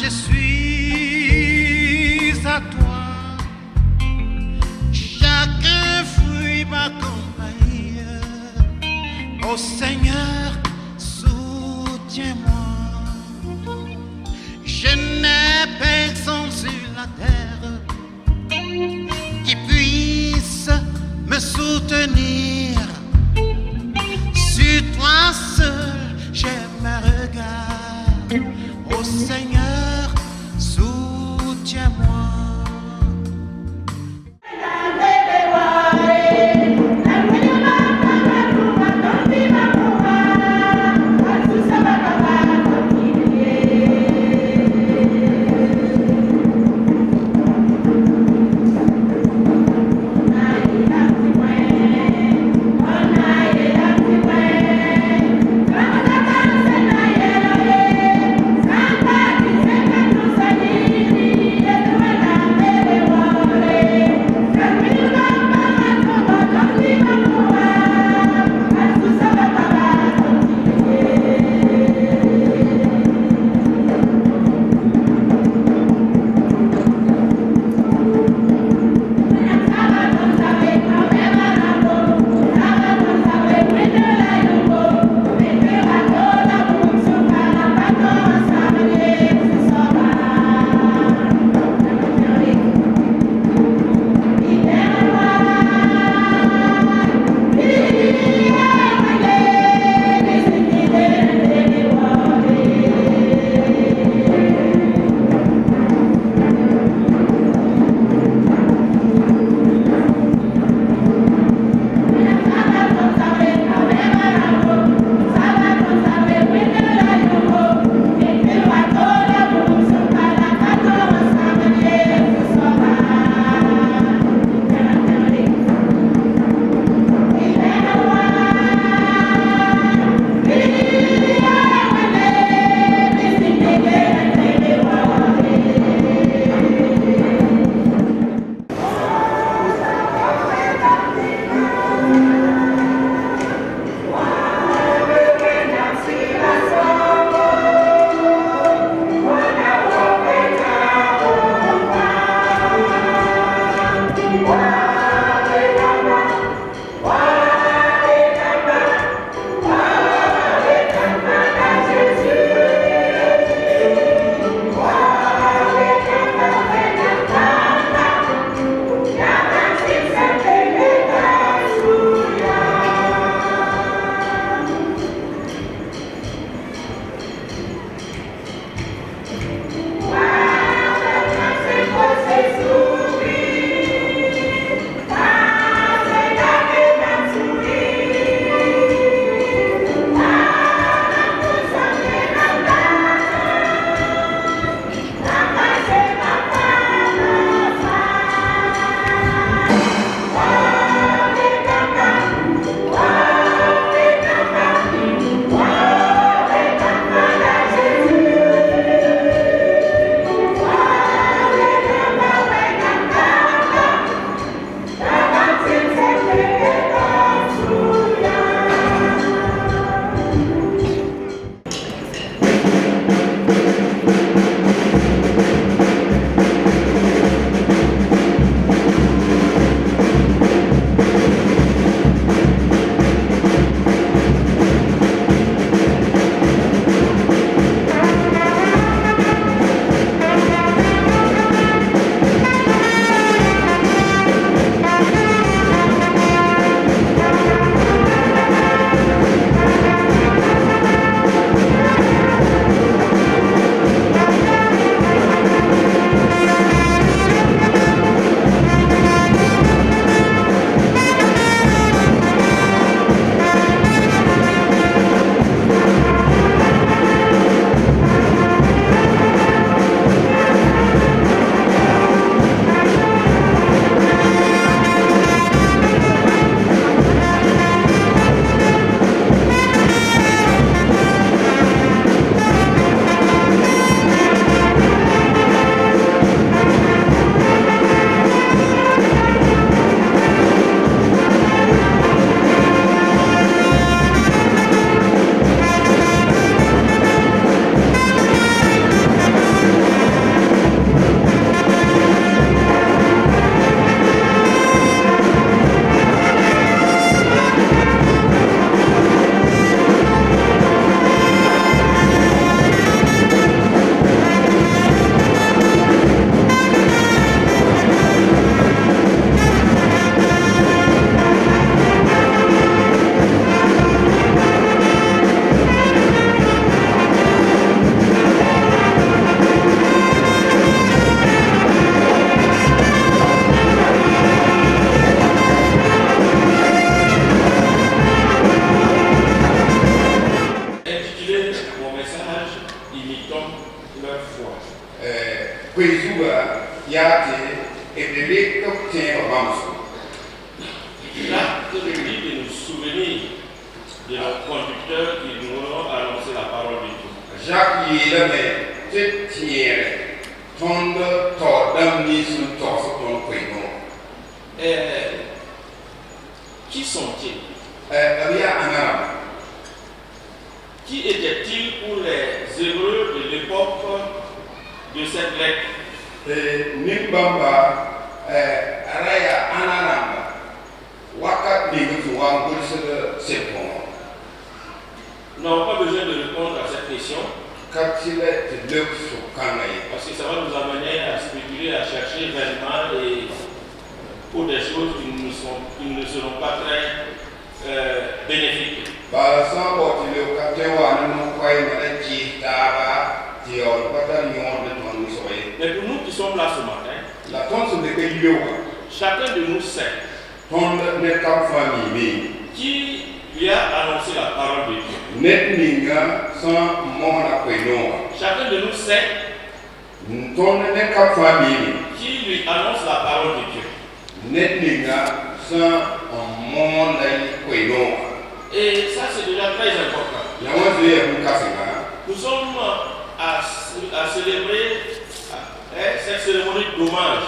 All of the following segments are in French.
je suis à toi. Chacun fuit ma compagnie. Ô Seigneur, soutiens-moi. Je n'ai personne sur la terre qui puisse me soutenir. Sur toi seul, j'ai mes regards. Ô Seigneur, soutiens-moi. L'acte de nous souvenir de nos conducteurs qui nous ont annoncé la parole de Dieu. Jacques Yélame, te tiere, tonde tordam nisun torso ton kweno. Qui sont-ils? Ria Anaram. Qui étaient-ils pour les Hébreux de l'époque de cette lettre? Nimbamba, Raya Anaram. Wakat Nigutu Wangulse de Sepon. Nous n'avons pas besoin de répondre à cette question. Parce que Parce ça va nous amener à spéculer, à chercher vainement et pour des choses qui ne seront pas très bénéfiques. Mais pour nous qui sommes là ce matin, chacun de nous sait qui lui a annoncé la parole de Dieu. Chacun de nous sait qui lui annonce la parole de Dieu. Et ça c'est déjà très important. Nous sommes à célébrer cette cérémonie d'hommage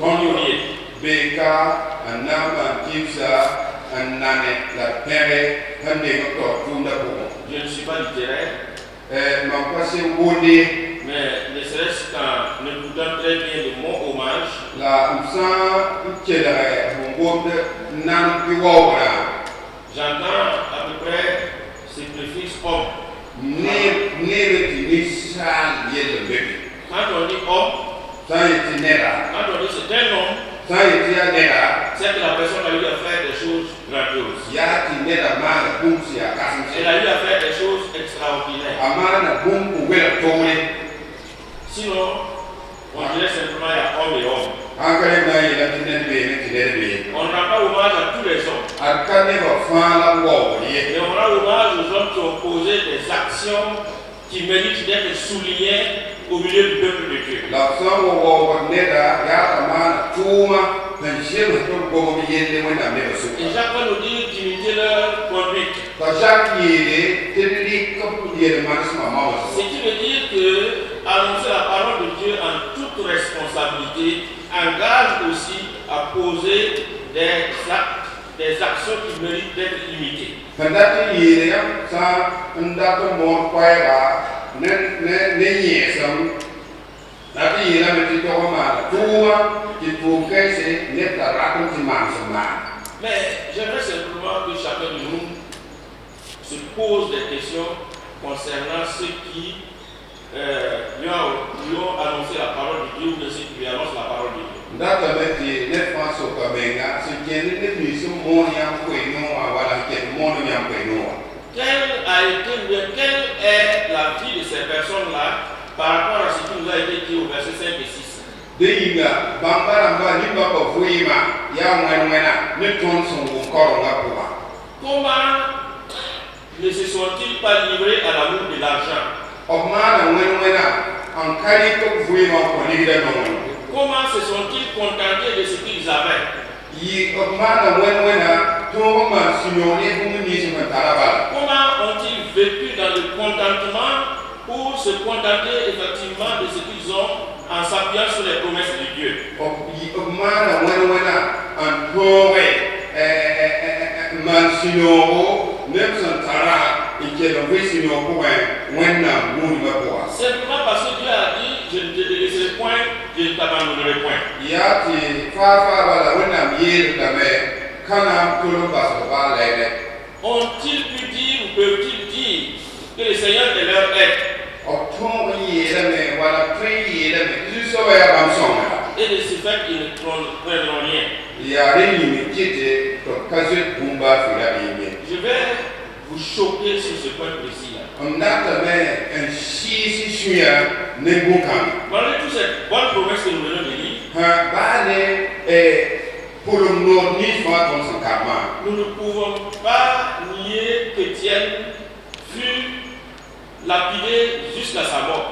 au pionnier. Beka, Anama, Kipsa, Anane, la Pere, Je ne suis pas littéraire, mais ne serait-ce qu'en écoutant très bien le mot hommage, j'entends à peu près ce préfixe homme. Quand on dit homme, quand on dit c'est un homme, c'est que la personne a eu à faire des choses grandioses. Elle a eu à faire des choses extraordinaires. Sinon, on dirait simplement il y a homme et homme. On ne rend pas hommage à tous les hommes. Et on rend hommage aux hommes qui ont posé des actions qui méritent d'être soulignées au milieu du peuple de Dieu. Et Jacques va nous dire d'imiter leur conduite. Ce qui veut dire que annoncer la parole de Dieu en toute responsabilité engage aussi à poser des actions qui méritent d'être imitées. Mais j'aimerais simplement que chacun de nous se pose des questions concernant ceux qui lui ont annoncé la parole de Dieu ou de ceux qui lui annoncent la parole de Dieu. Quelle est la vie de ces personnes-là par rapport à ce qui nous a été dit au verset 5 et 6? Comment ne se sont-ils pas livrés à l'amour de l'argent? Comment se sont-ils contentés de ce qu'ils avaient? Comment ont-ils vécu dans le contentement pour se contenter effectivement de ce qu'ils ont en s'appuyant sur les promesses de Dieu? Simplement parce que Dieu a dit, je ne te délaisserai point, je ne t'abandonnerai point. Ont-ils pu dire ou peuvent-ils dire que le Seigneur est leur aide? Et de ce fait, ils ne prendront rien. Je vais vous choquer sur ce point précis-là. Malgré toutes ces bonnes promesses que nous venons de lire, nous ne pouvons pas nier qu'Étienne fut lapidé jusqu'à sa mort.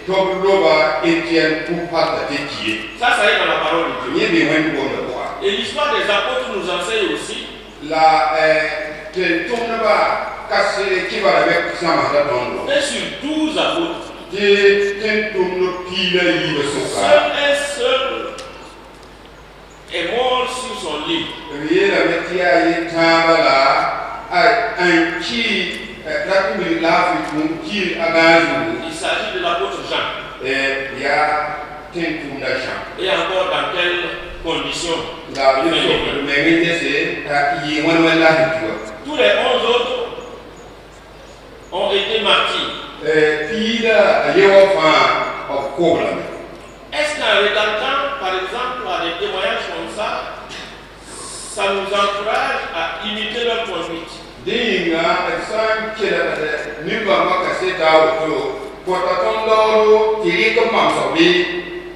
Tobloba Etienne Poupata Tétier. Ça est dans la parole de Dieu. Yébi Wen Bon le Bois. Et l'histoire des apôtres nous enseigne aussi La Tonaba Cassé qui va avec Samara Dondo. que sur 12 apôtres, seul un seul est mort sur son lit. Il s'agit de l'apôtre Jean. Et encore dans quelles conditions? Tous les 11 autres ont été martyrs. Est-ce qu'en regardant par exemple à des témoignages comme ça nous encourage à imiter leur conduite?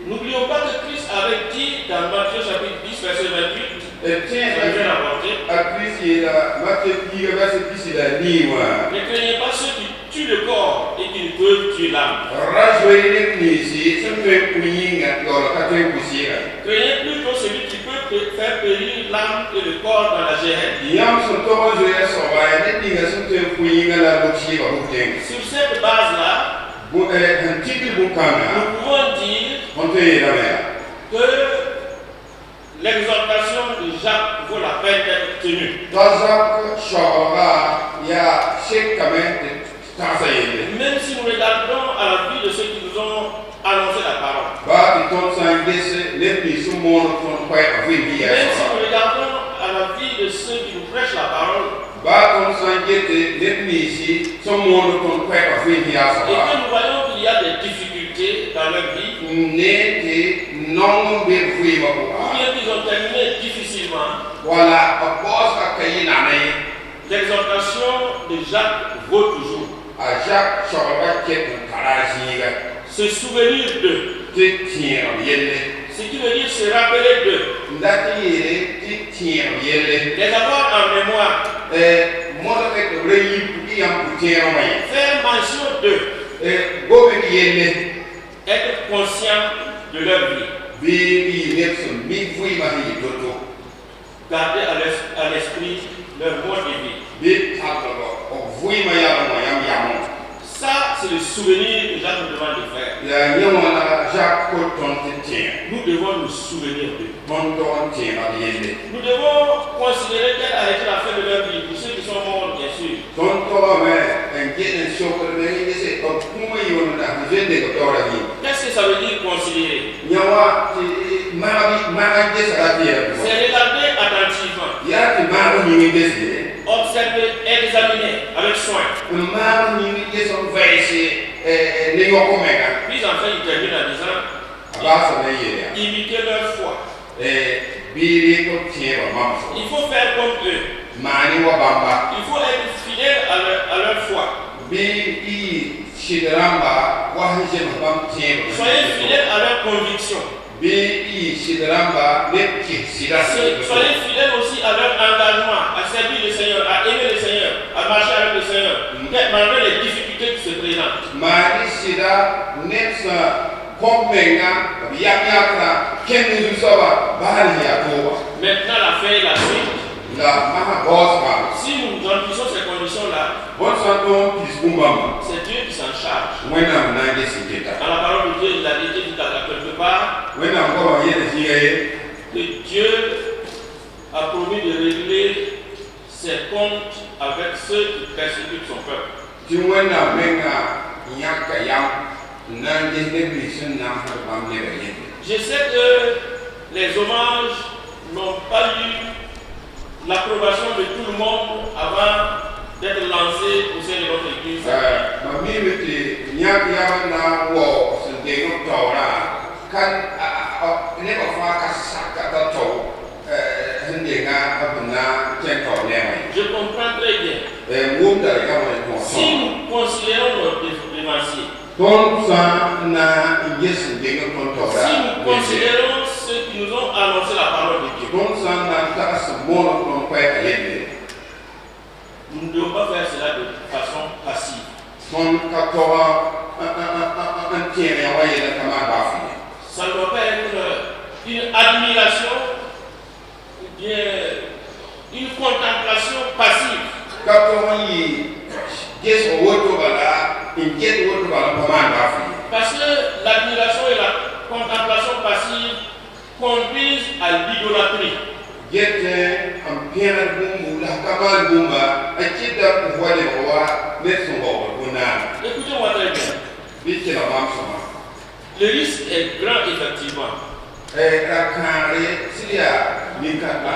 N'oublions pas que Christ avait dit dans Matthieu chapitre 10 verset 28, ne craignez pas ceux qui tuent le corps et qui ne peuvent tuer l'âme. Craignez plutôt celui qui peut faire périr l'âme et le corps dans la géhenne. Sur cette base-là, nous pouvons dire que l'exhortation de Jacques vaut la peine d'être tenue. Même si nous regardons à la vie de ceux qui nous ont annoncé la parole. Même si nous regardons à la vie de ceux qui nous prêchent la parole. Et que nous voyons qu'il y a des difficultés dans leur vie. Ou bien qu'ils ont terminé difficilement. L'exhortation de Jacques vaut toujours. Se souvenir d'eux. Ce qui veut dire se rappeler d'eux. Les avoir en mémoire. Faire mention d'eux. Être conscient de leur vie. Garder à l'esprit leur mode de vie. Ça, c'est le souvenir que Jacques nous demande de faire. Nous devons nous souvenir d'eux. Nous devons considérer quelle a été la fin de leur vie, pour ceux qui sont morts, bien sûr. Qu'est-ce que ça veut dire considérer? C'est regarder attentivement. Observer, examiner avec soin. Puis enfin, il termine en disant imiter leur foi. Il faut faire comme eux. Il faut être fidèle à leur foi. Soyez fidèles à leur conviction. Soyez fidèles aussi à leur engagement, à servir le Seigneur, à aimer le Seigneur, à marcher avec le Seigneur, malgré les difficultés qui se présentent. Maintenant, la fin et la suite. Si nous remplissons ces conditions-là, c'est Dieu qui s'en charge. Dans la parole de Dieu, il a dit quelque part que Dieu a promis de régler ses comptes avec ceux qui persécutent son peuple. Je sais que les hommages n'ont pas eu l'approbation de tout le monde avant d'être lancés au sein de notre église. Je comprends très bien. Si nous considérons nos dévanciers, si nous considérons ceux qui nous ont annoncé la parole de Dieu, nous ne devons pas faire cela de façon passive. un tiers et envoyé la commande bafouille. Ça ne doit pas être une admiration ou bien une contemplation passive. Quand on y est au retour là, il y a au retour la commande bafouille. Parce que l'admiration et la contemplation passive conduisent à l'idolâtrie. J'étais un pierre boum, la commande boum, un petit peu pour voir les rois, mettre son bord pour n'a. Écoutez-moi très bien. Vite, c'est la même chose. Le risque est grand, effectivement. Et la carré, s'il y a des cas là.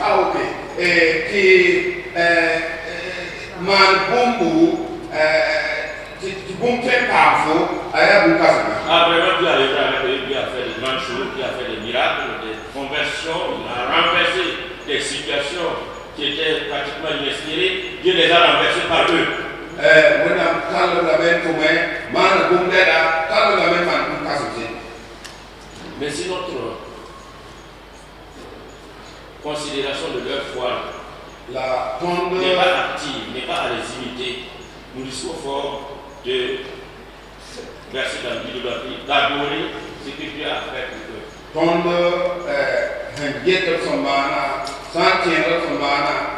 Ah, ok. Et qui, man boum, tu boum très parfois, à la boum casse. Ah, vraiment, Dieu a fait des grandes choses, Dieu a fait des miracles, des conversions, il a renversé des situations qui étaient pratiquement inespérées. Dieu les a renversées par eux. Mais si notre considération de leur foi n'est pas active, n'est pas à les imiter, nous risquons fort de verser dans l'idolâtrie, d'adorer ce que Dieu a fait pour eux.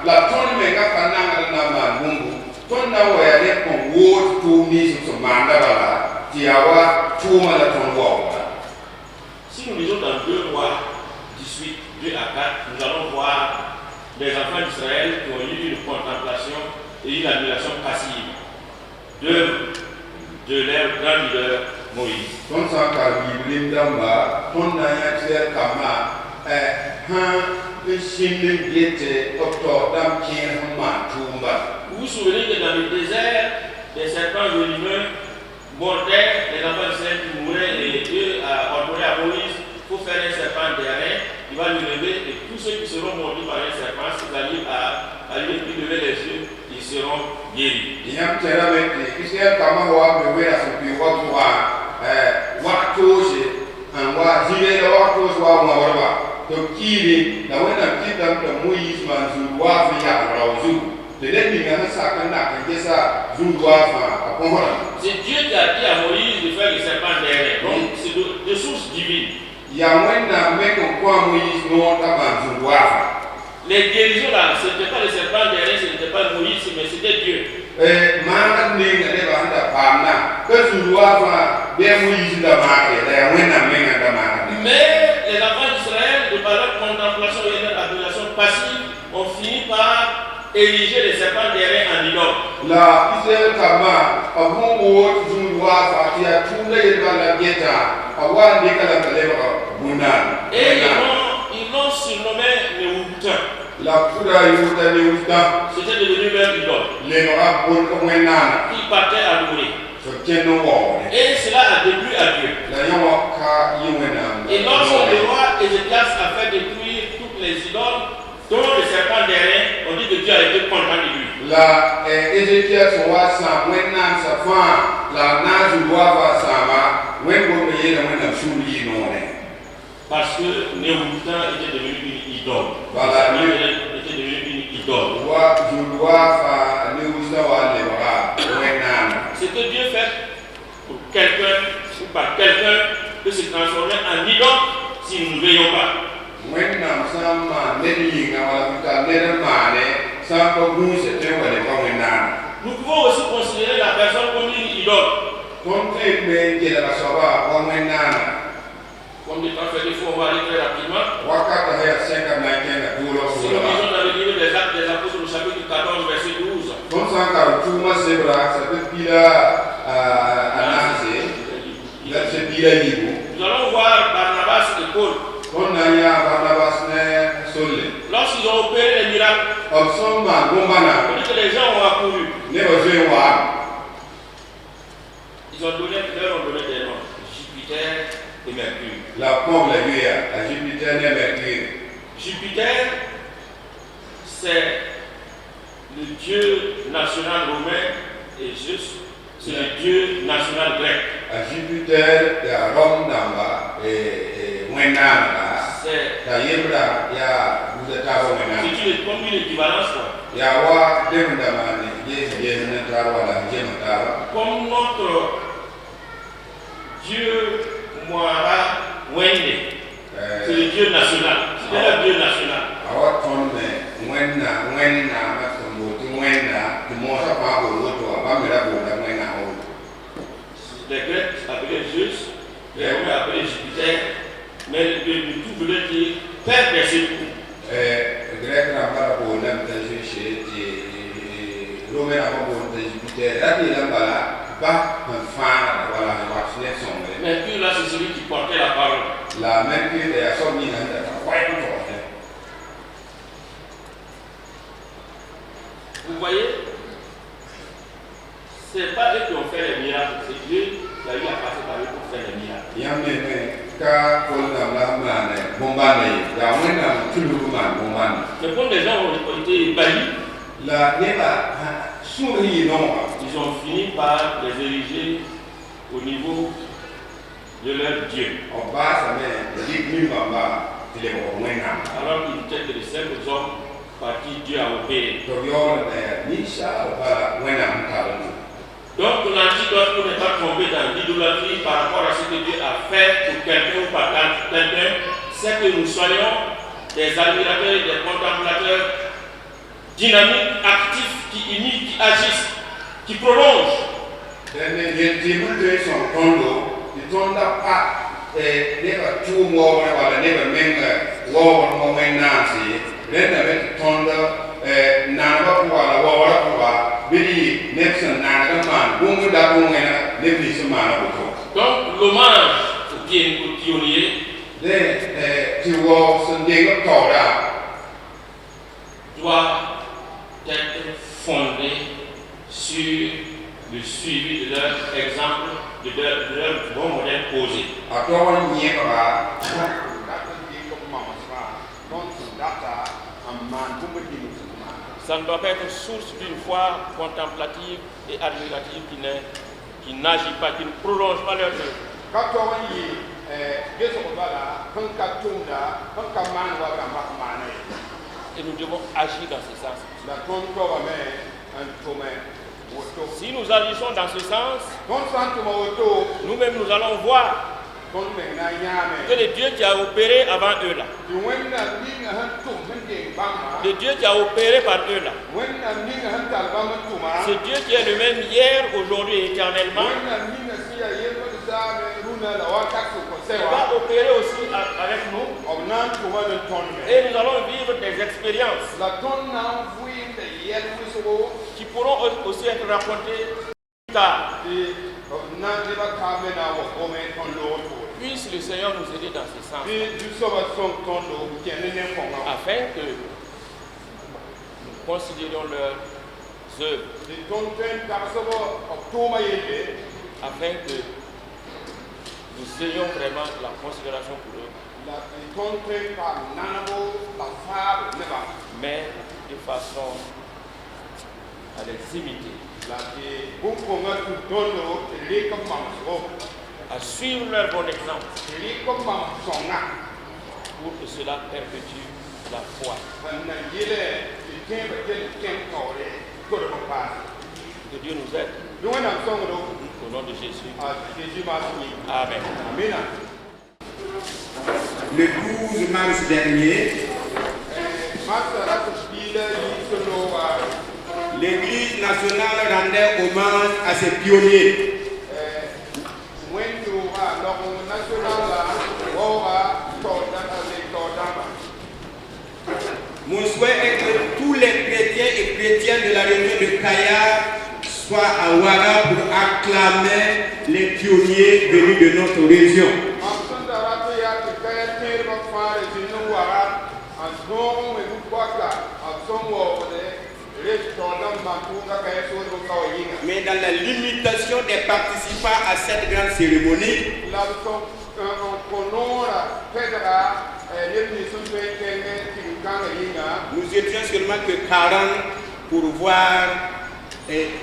La tonne mega pananga na mangungu tonda wale kon wo tu ni so manda bala tiawa tuma la ton wo. Si nous lisons dans 2 Rois 18, 2 à 4, nous allons voir des enfants d'Israël qui ont eu une contemplation et une admiration passive de leur grand leader Moïse. Ton sankar biblim damba ton na ya tier kama le chimne biete octobre dam kien ma tumba. Vous vous souvenez que dans le désert, les serpents venimeux mordaient les enfants d'Israël qui mouraient et Dieu a ordonné à Moïse pour faire un serpent d'airain, il va le lever et tous ceux qui seront mordus par un serpent, s'ils arrivent à lui lever les yeux, ils seront guéris. Yam tera mete Israël kama wa me wera so pi wa toje an wa jibe da wa toje wa ma warwa to kiri da wannan kidan da Moïse man zuwa fi ya rawzu de den mi ngana sa kan na kan gesa zuwa fa ko hora. C'est Dieu qui a dit à Moïse de faire le serpent d'airain. Donc c'est de source divine. Ya wenda me ko kwa Moïse no ta ban zuwa fa. Les guérisons là, ce n'était pas le serpent d'airain, ce n'était pas Moïse, mais c'était Dieu. Ma ne ngade ba nda pamna ko zuwa fa be Moïse da ma ke da wenda me ngada ma. Mais les enfants d'Israël, de par leur contemplation et leur adoration passive, ont fini par ériger les serpents d'airain en idole. La Israël kama abun wo zuwa fa ya tunda yeba la geta awa de kala kaleba bunan. Et ils l'ont surnommé les Houttins. La pura yuta ne uta C'était devenu leur idole. le nora bon ko menana Ils partaient adorer. so keno wo. Et cela a déplu à Dieu. La yo ka yimena. Et lorsque le roi Ézéchias a fait détruire toutes les idoles, dont le serpent d'airain, on dit que Dieu a été content de lui. La Ézéchias wa sa wena sa fa la nazu wa va sama wen go me yela wena shuli no ne. Parce que Néhoutin était devenu une idole. Voilà. Était devenu une idole. Wa julwa fa ne usa wa le ba wena. Ce que Dieu fait pour quelqu'un ou par quelqu'un peut se transformer en idole si nous ne veillons pas. Wena sama ne yinga wala ta ne mane sa ko bu se te wa le ba wena. Nous pouvons aussi considérer la personne comme une idole. Ton te me je la soba wa wena. Comme le temps fait des fois, on va aller très rapidement. Wakata haya 5 na duro Si nous lisons dans le livre des Actes des Apôtres, au chapitre 14, verset 12. Ton sankar tuma sebra sa te pila anase la se pila libu. Nous allons voir Barnabas et Paul. Ton nanya Barnabas ne solle. Lorsqu'ils ont opéré les miracles, Obsomba gombana on dit que les gens ont accouru. ne oje wa. Ils ont donné, leur ont donné des noms. Jupiter et Mercure. La pompe la guya à Jupiter ne Mercure. Jupiter, c'est le dieu national romain et juste, c'est le dieu national grec. À Jupiter ya Rome namba et wenana C'est ta yebra ya budata wenana. comme une équivalence. Quoi. Ya wa demanda mani Comme notre Dieu Moara Wende, c'est le Dieu national. C'est le Dieu national. Les Grecs appelaient Zeus, les Romains appelaient Jupiter, mais le tout voulait dire Père des secours. Mercure là, c'est celui qui portait la parole. Vous voyez, c'est pas eux qui ont fait les miracles, c'est Dieu qui a eu à passer par eux pour faire les miracles. Mais quand les gens ont été ébahis, ils ont fini par les ériger au niveau de leur Dieu. Alors qu'ils étaient que les simples hommes par qui Dieu a opéré. Donc l'antidote pour ne pas tomber dans l'idolâtrie par rapport à ce que Dieu a fait pour quelqu'un ou par quelqu'un, c'est que nous soyons des admirateurs, des contemplateurs dynamiques, actifs, qui imitent, qui agissent, qui prolongent. Donc l'hommage aux pionniers doit être fondé sur le suivi de leur exemple, de leur bon modèle posé. Ça ne doit pas être source d'une foi contemplative et admirative qui n'agit pas, qui ne prolonge pas leur œuvre. Et nous devons agir dans ce sens. Si nous agissons dans ce sens, nous-mêmes nous allons voir que le Dieu qui a opéré avant eux là, le Dieu qui a opéré par eux là, ce Dieu qui est le même hier, aujourd'hui et éternellement, va opérer aussi avec nous et nous allons vivre des expériences qui pourront aussi être racontées plus tard. Puisse le Seigneur nous aider dans ce sens, afin que nous considérions leurs œuvres, afin que nous ayons vraiment la considération pour eux, mais de façon à les imiter, à suivre leur bon exemple, pour que cela perpétue la foi. Que Dieu nous aide. Au nom de Jésus. Amen. Le 12 mars dernier, l'Église nationale rendait hommage à ses pionniers. Mon souhait est que tous les chrétiens et chrétiennes de la région de Kayar soient à Ouara pour acclamer les pionniers venus de notre région. Mais dans la limitation des participants à cette grande cérémonie, nous étions seulement que 40 pour voir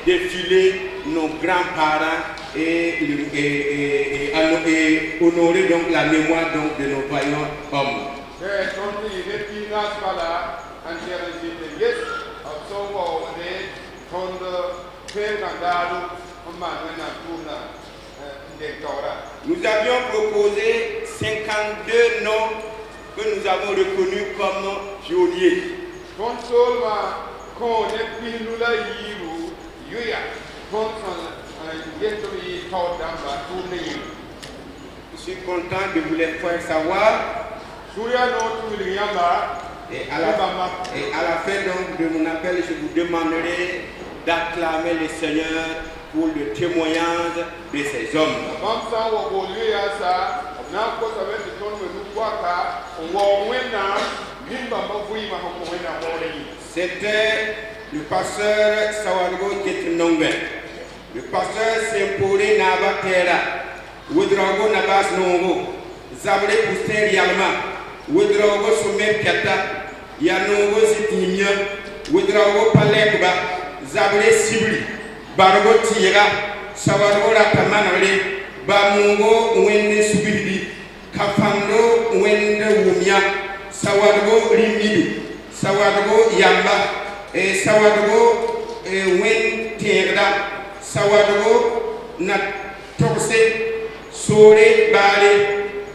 défiler nos grands-parents et honorer donc la mémoire donc de nos vaillants hommes. Nous avions proposé 52 noms que nous avons reconnus comme pionniers. Je suis content de vous les faire savoir. Et à la fin donc de mon appel, je vous demanderai d'acclamer le Seigneur pour le témoignage de ces hommes. C'était le pasteur Sawargo Ketinongwe, le pasteur Sempore Nabatera, Ouedrago Nabas Nongo, Zabre Pouster Yalma, Ouedrago Soumet Piata, Yanongo Zitimia, Ouedrago Palekba, Zabre Sibri, Bargo Tira, Sawargo Ratamanare, Bamungo Wende Subidi, Kafando Wende Wumia, Sawargo Rimidu, Sawargo Yamba, et Sawargo Wen Terda, Sawargo Natokse, Sore Bale,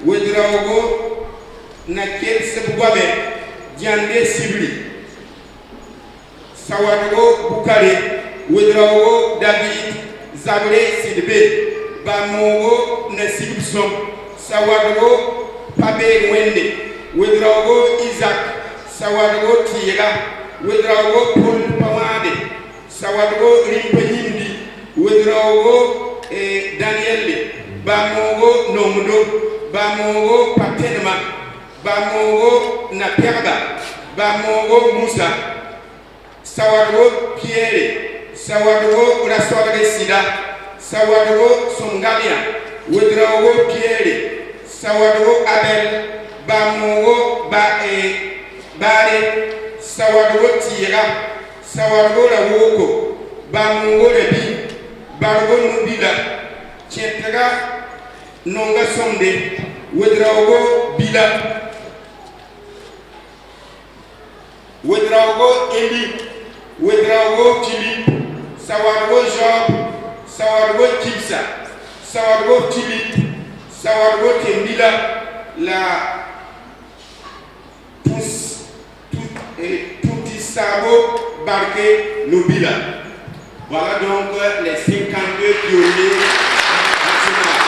Wedraogo Nakel Sebwabe, Diande Sibli, Sawargo Bukare, Wedraogo David, Zabre Sidbe, Bamongo Nasibson, Sawargo Pabe Wende, Wedraogo Isaac, Sawargo Tira, Wedraogo Paul Pamade, Sawargo Rimpenindi, Wedraogo Daniel, Bamongo Nomdo, Bamongo Patenma, Bamongo Naperda, Bamongo Moussa, Sawargo Pierre, Sawargo Rassoire Sida, Sawargo Songalia, Wedraogo Pierre, Sawargo Abel, Bamongo Bare, Sawargo Tira, Sawargo Rawoko, Bamongo Rebi, Bargo Nubila, Tietra Nonga Sonde, Wedraogo Bila, Wedraogo Eli, Wedraogo Philippe, Sawargo Job, Sawargo Kipsa, Sawargo Philippe, Sawargo Tembila, la Toutisabo Barke Nubila. Voilà donc les 52 pionniers nationaux.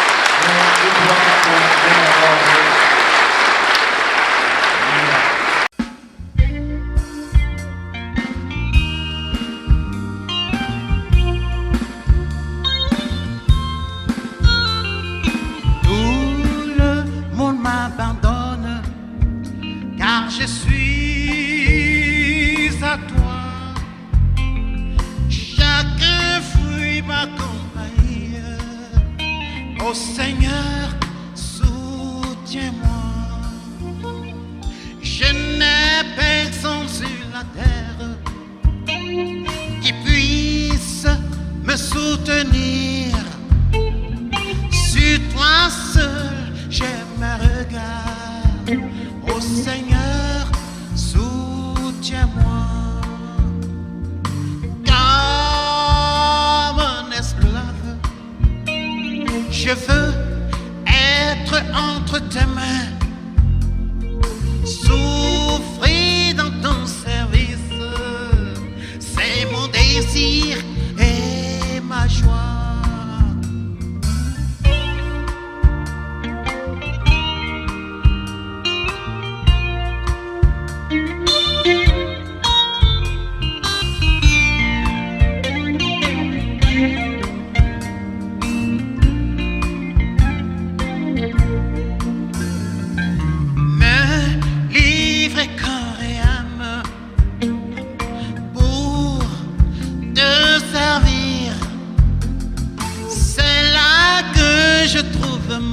Tout le monde m'abandonne car je suis à toi. Chacun fuit ma compagnie. Ô Seigneur, soutiens-moi. Je n'ai personne sur la terre qui puisse me soutenir. Sur toi seul, je me regarde. Ô Seigneur, soutiens-moi. Comme un esclave, je veux être entre tes mains, souffrir dans ton service. C'est mon désir et ma joie.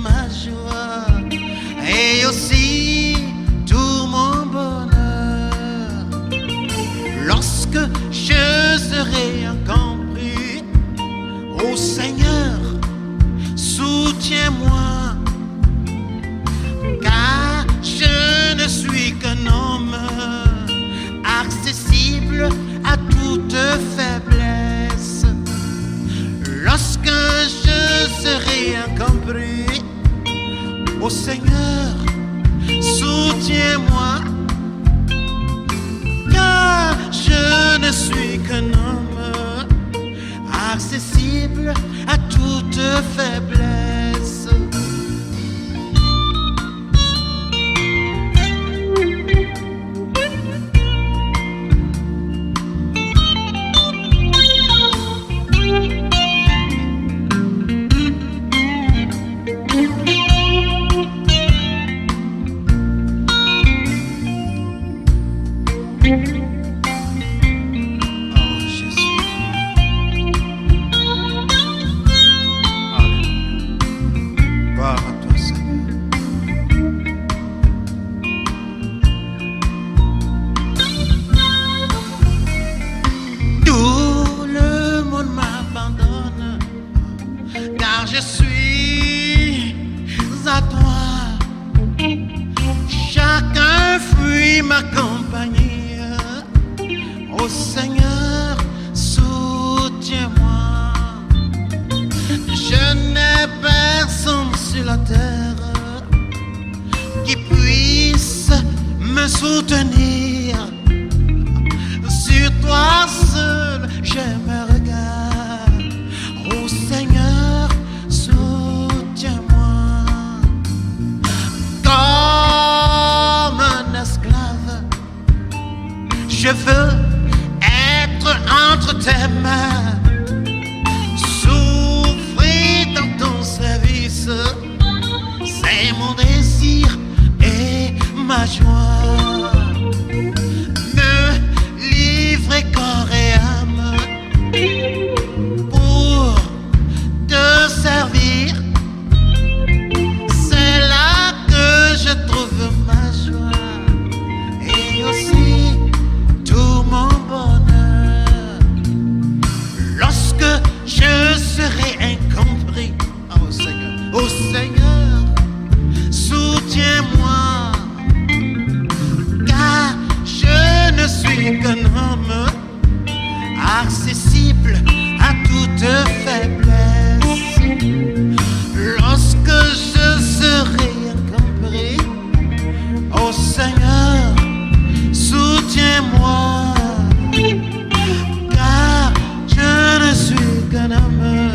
Ma joie et aussi tout mon bonheur. Lorsque je serai accompli, ô Seigneur, soutiens-moi, car je ne suis qu'un homme accessible à toute faiblesse. Ô Seigneur, soutiens-moi, car je ne suis qu'un homme accessible à toute faiblesse. Je suis à toi, chacun fuit ma compagnie. Ô Seigneur, soutiens-moi. Je n'ai personne sur la terre qui puisse me soutenir. Sur toi seul, je me regarde. Ô Seigneur, soutiens-moi. Comme un esclave, je veux être entre tes mains, souffrir dans ton service, c'est mon désir et ma joie. Me livrer corps et âme pour te servir, c'est là que je trouve ma joie et aussi tout mon bonheur. Lorsque je serai incompris, oh Seigneur, soutiens-moi, car je ne suis qu'un homme accessible à toute faiblesse. Lorsque je serai incompris, oh Seigneur, soutiens-moi, car je ne suis qu'un homme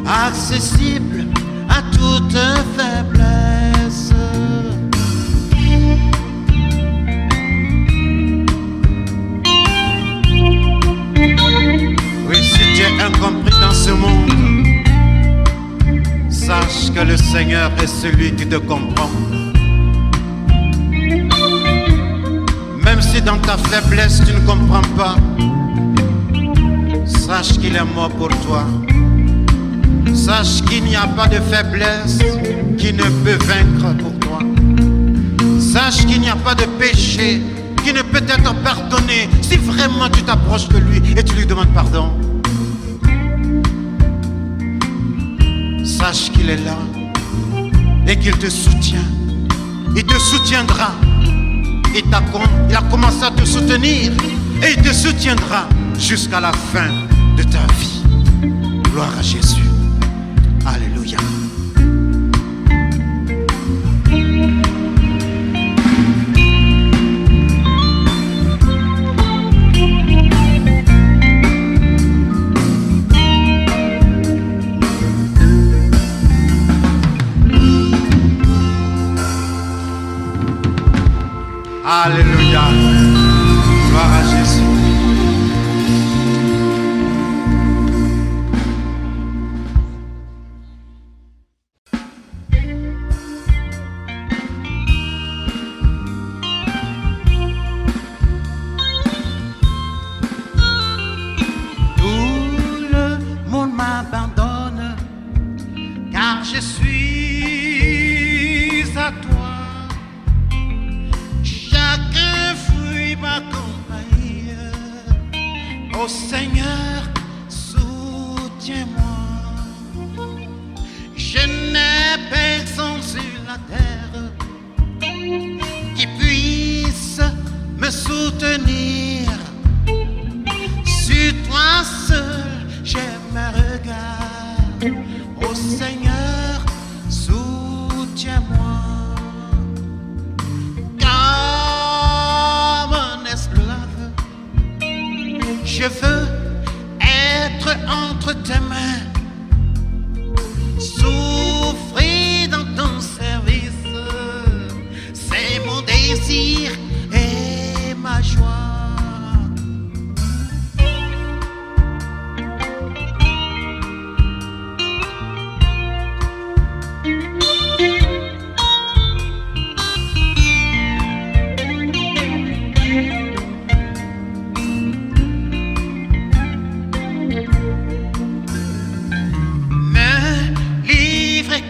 accessible à toute faiblesse. Oui, si tu es incompris dans ce monde, sache que le Seigneur est celui qui te comprend. Même si dans ta faiblesse tu ne comprends pas, sache qu'il est mort pour toi. Sache qu'il n'y a pas de faiblesse qui ne peut vaincre pour toi. Sache qu'il n'y a pas de péché qui ne peut être pardonné si vraiment tu t'approches de lui et tu lui demandes pardon. Sache qu'il est là et qu'il te soutient. Il te soutiendra. Il a commencé à te soutenir et il te soutiendra jusqu'à la fin de ta vie. Gloire à Jésus. Alléluia. Alléluia. Gloire à Jésus. Tout le monde m'abandonne, car je suis à toi. Ma compagnie, oh Seigneur, soutiens-moi. Je n'ai personne sur la terre qui puisse me soutenir. Sur toi seul, je me regarde. Oh Seigneur, soutiens-moi. Je veux être entre tes mains, souffrir dans ton service, c'est mon désir et ma joie.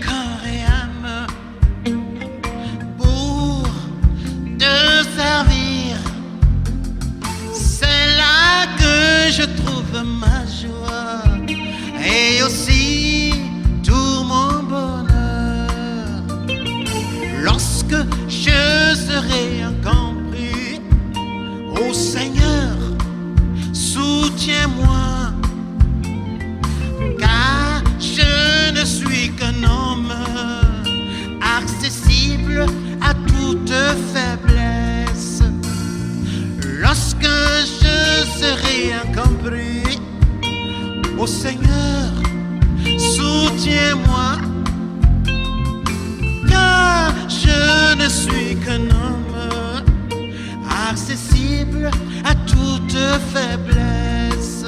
Corps et âme pour te servir, c'est là que je trouve ma joie et aussi tout mon bonheur. Lorsque je serai incompris, ô Seigneur, soutiens-moi, car je ne suis qu'un homme accessible à toute faiblesse. Lorsque je serai incompris, ô Seigneur, soutiens-moi, car je ne suis qu'un homme accessible à toute faiblesse.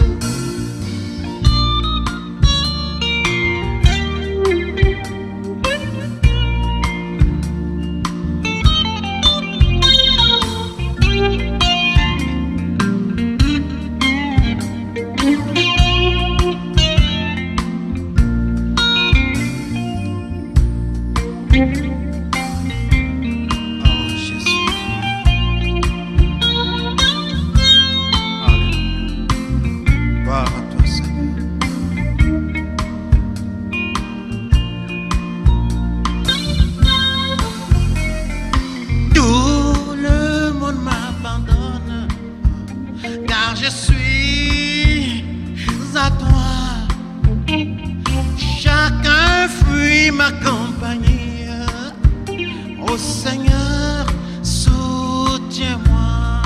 Je suis à toi, chacun fuit ma compagnie. Ô Seigneur, soutiens-moi.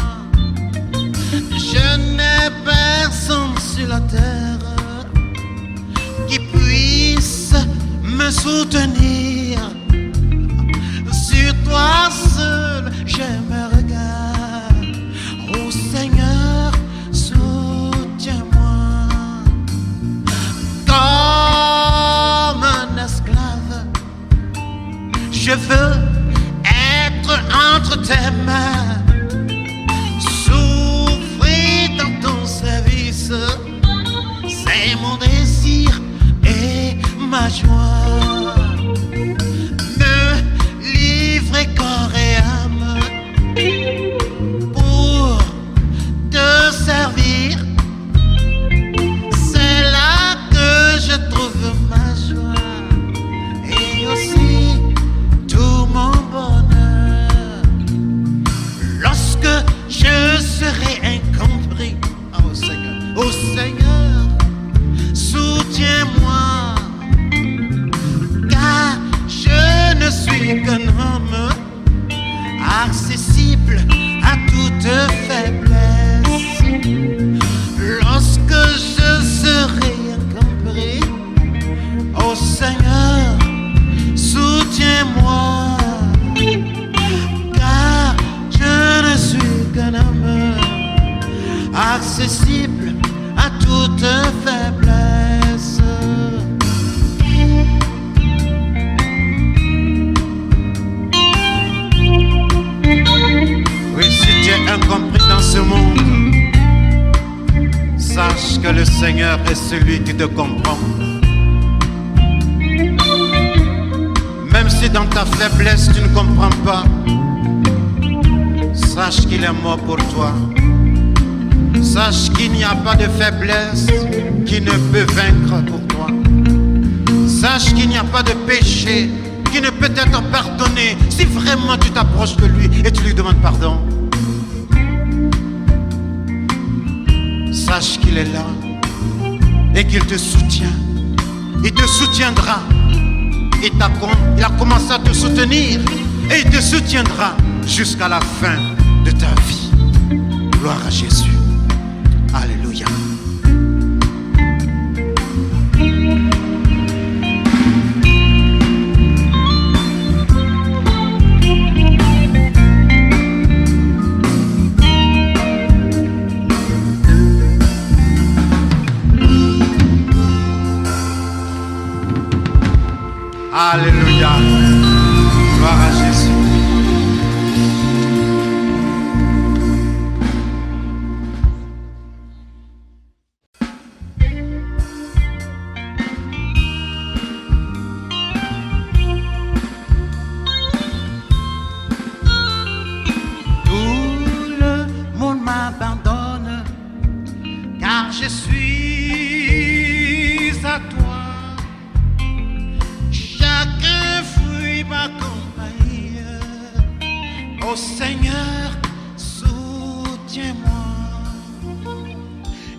Je n'ai personne sur la terre qui puisse me soutenir. Sur toi seul, je me regarde. Ô Seigneur, soutiens-moi. Comme un esclave, je veux être entre tes mains, souffrir dans ton service, c'est mon désir et ma joie. Me livrer corps et âme pour te servir, c'est là que je trouve ma joie et aussi tout mon bonheur. Lorsque je serai incompris, ô Seigneur, soutiens-moi, car je ne suis qu'un homme accessible à toute faiblesse. Lorsque je serai incompris, ô Seigneur, soutiens-moi, car je ne suis qu'un homme accessible à toute faiblesse. Oui, si tu es incompris dans ce monde, sache que le Seigneur est celui qui te comprend. Même si dans ta faiblesse tu ne comprends pas, sache qu'il est mort pour toi. Sache qu'il n'y a pas de faiblesse qui ne peut vaincre pour toi. Sache qu'il n'y a pas de péché qui ne peut être pardonné si vraiment tu t'approches de lui et tu lui demandes pardon. Sache qu'il est là et qu'il te soutient. Il te soutiendra. Il a commencé à te soutenir et il te soutiendra jusqu'à la fin de ta vie. Gloire à Jésus. Alléluia. Alléluia. Gloire à Jésus. Tout le monde m'abandonne, car je suis à toi. Chacun fuit ma compagnie. Ô Seigneur, soutiens-moi.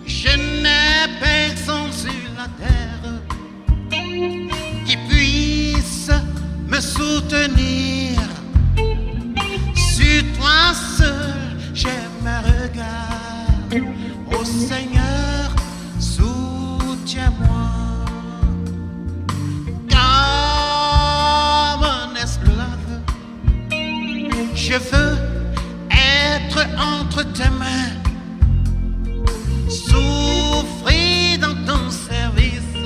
Je n'ai personne sur la terre qui puisse me soutenir. Sur toi seul, je me regarde. Ô Seigneur, soutiens-moi. Comme un esclave, je veux être entre tes mains, souffrir dans ton service,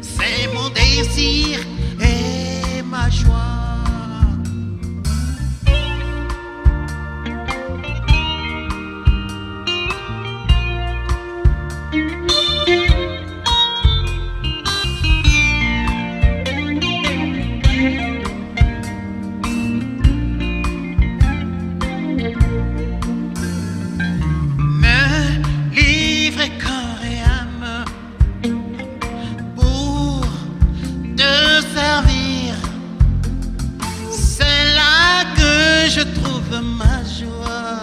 c'est mon désir et ma joie. Je trouve ma joie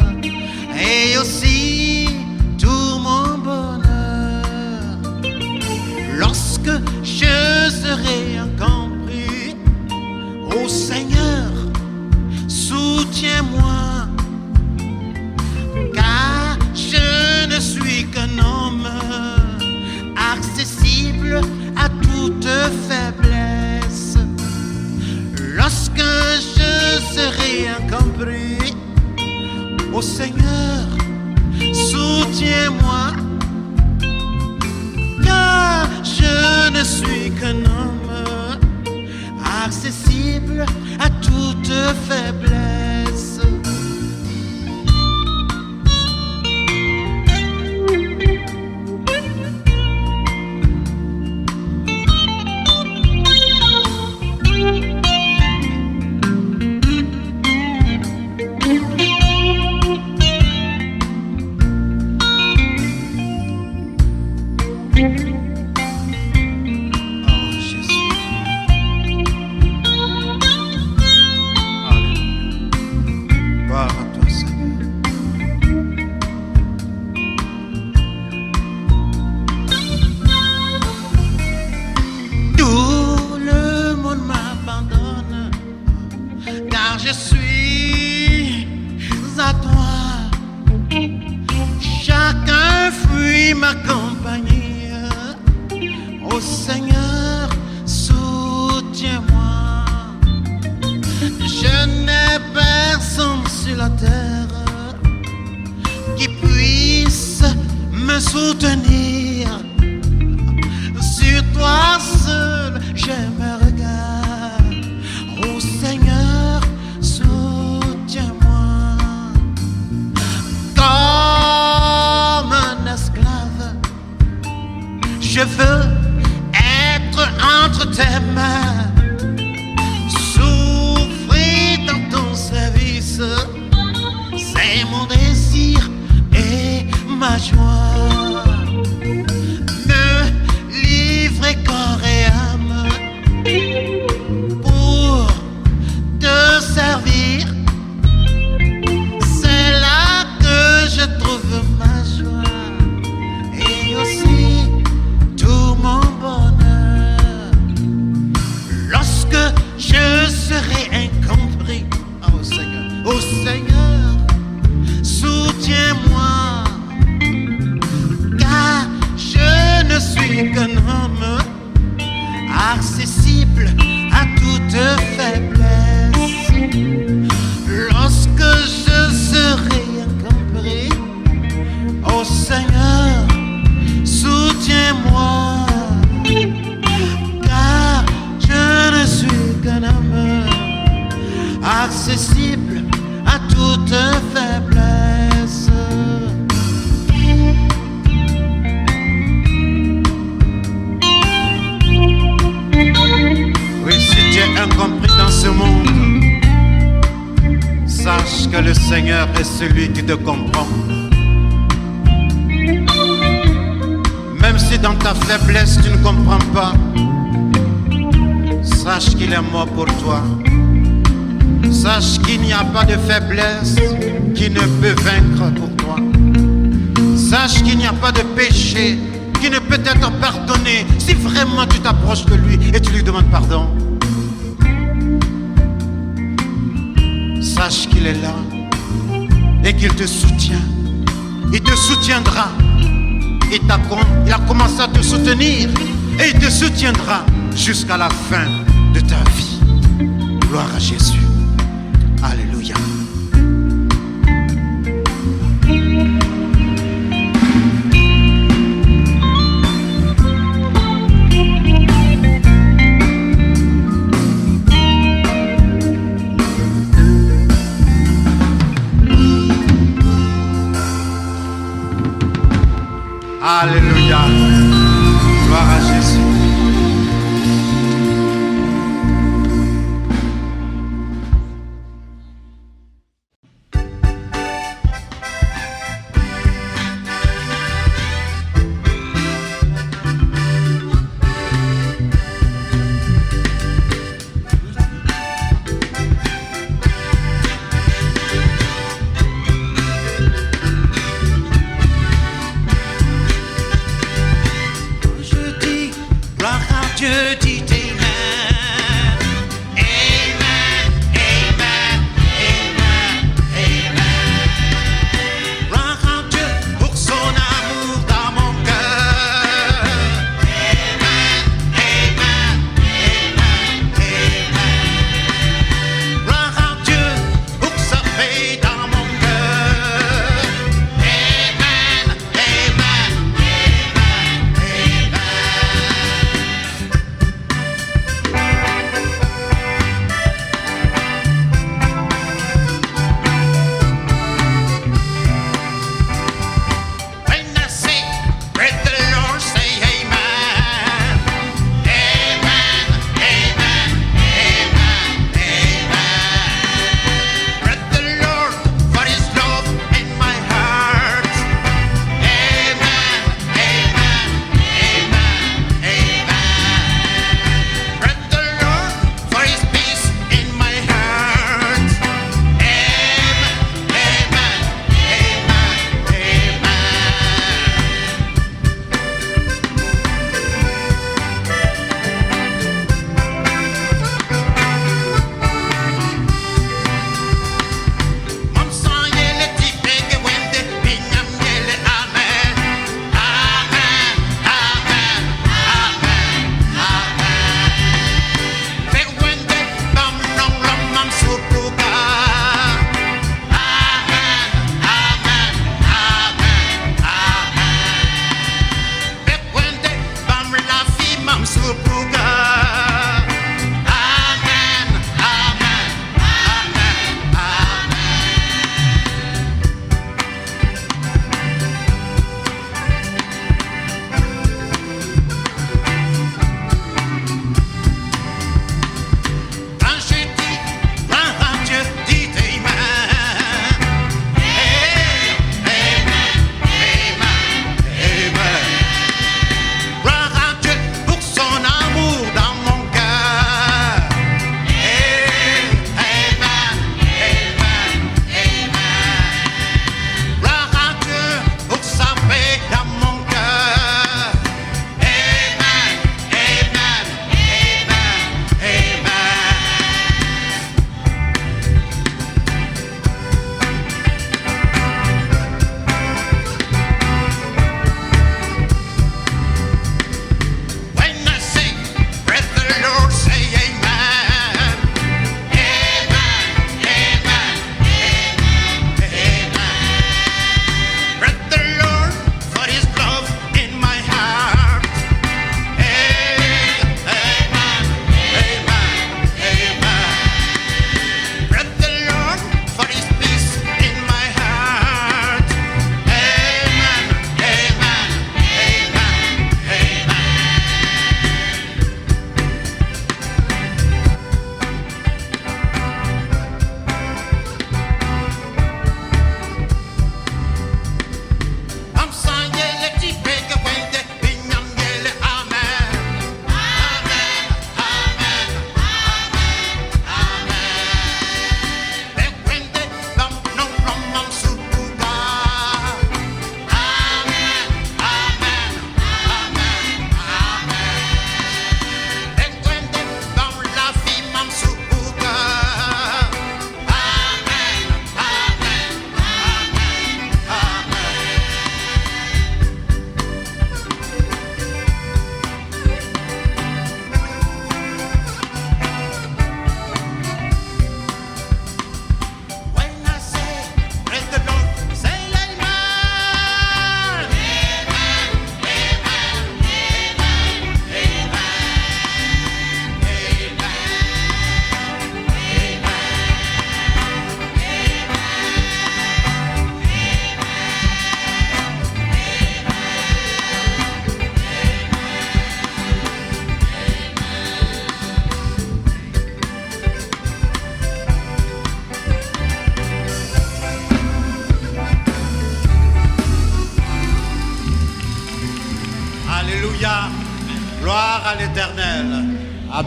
et aussi tout mon bonheur. Lorsque je serai incompris, ô Seigneur, soutiens-moi, car je ne suis qu'un homme accessible à toute faiblesse. Lorsque je serai incompris, ô Seigneur, soutiens-moi, car je ne suis qu'un homme accessible à toute faiblesse. Je suis à toi. Chacun fuit ma compagnie. Ô Seigneur, soutiens-moi. Je n'ai personne sur la terre qui puisse me soutenir. Sur toi seul, je me regarde. Ô Seigneur, soutiens-moi. Comme un esclave, je veux être entre tes mains, souffrir dans ton service, c'est mon désir et ma joie. Me livrer corps et âme pour te servir, c'est là que je trouve ma joie et aussi tout mon bonheur. Lorsque je serai incompris, oh Seigneur, soutiens-moi, suis qu'un homme accessible à toute faiblesse. Lorsque je serai incompris, ô Seigneur, soutiens-moi, car je ne suis qu'un homme accessible à toute faiblesse. Oui, si tu es incompris dans ce monde, sache que le Seigneur est celui qui te comprend. Même si dans ta faiblesse tu ne comprends pas, sache qu'il est mort pour toi. Sache qu'il n'y a pas de faiblesse qui ne peut vaincre pour toi. Sache qu'il n'y a pas de péché qui ne peut être pardonné si vraiment tu t'approches de lui et tu lui demandes pardon. Sache qu'il est là et qu'il te soutient. Il te soutiendra. Il a commencé à te soutenir et il te soutiendra jusqu'à la fin de ta vie. Gloire à Jésus. Alléluia. Alléluia. Gloire à Jésus.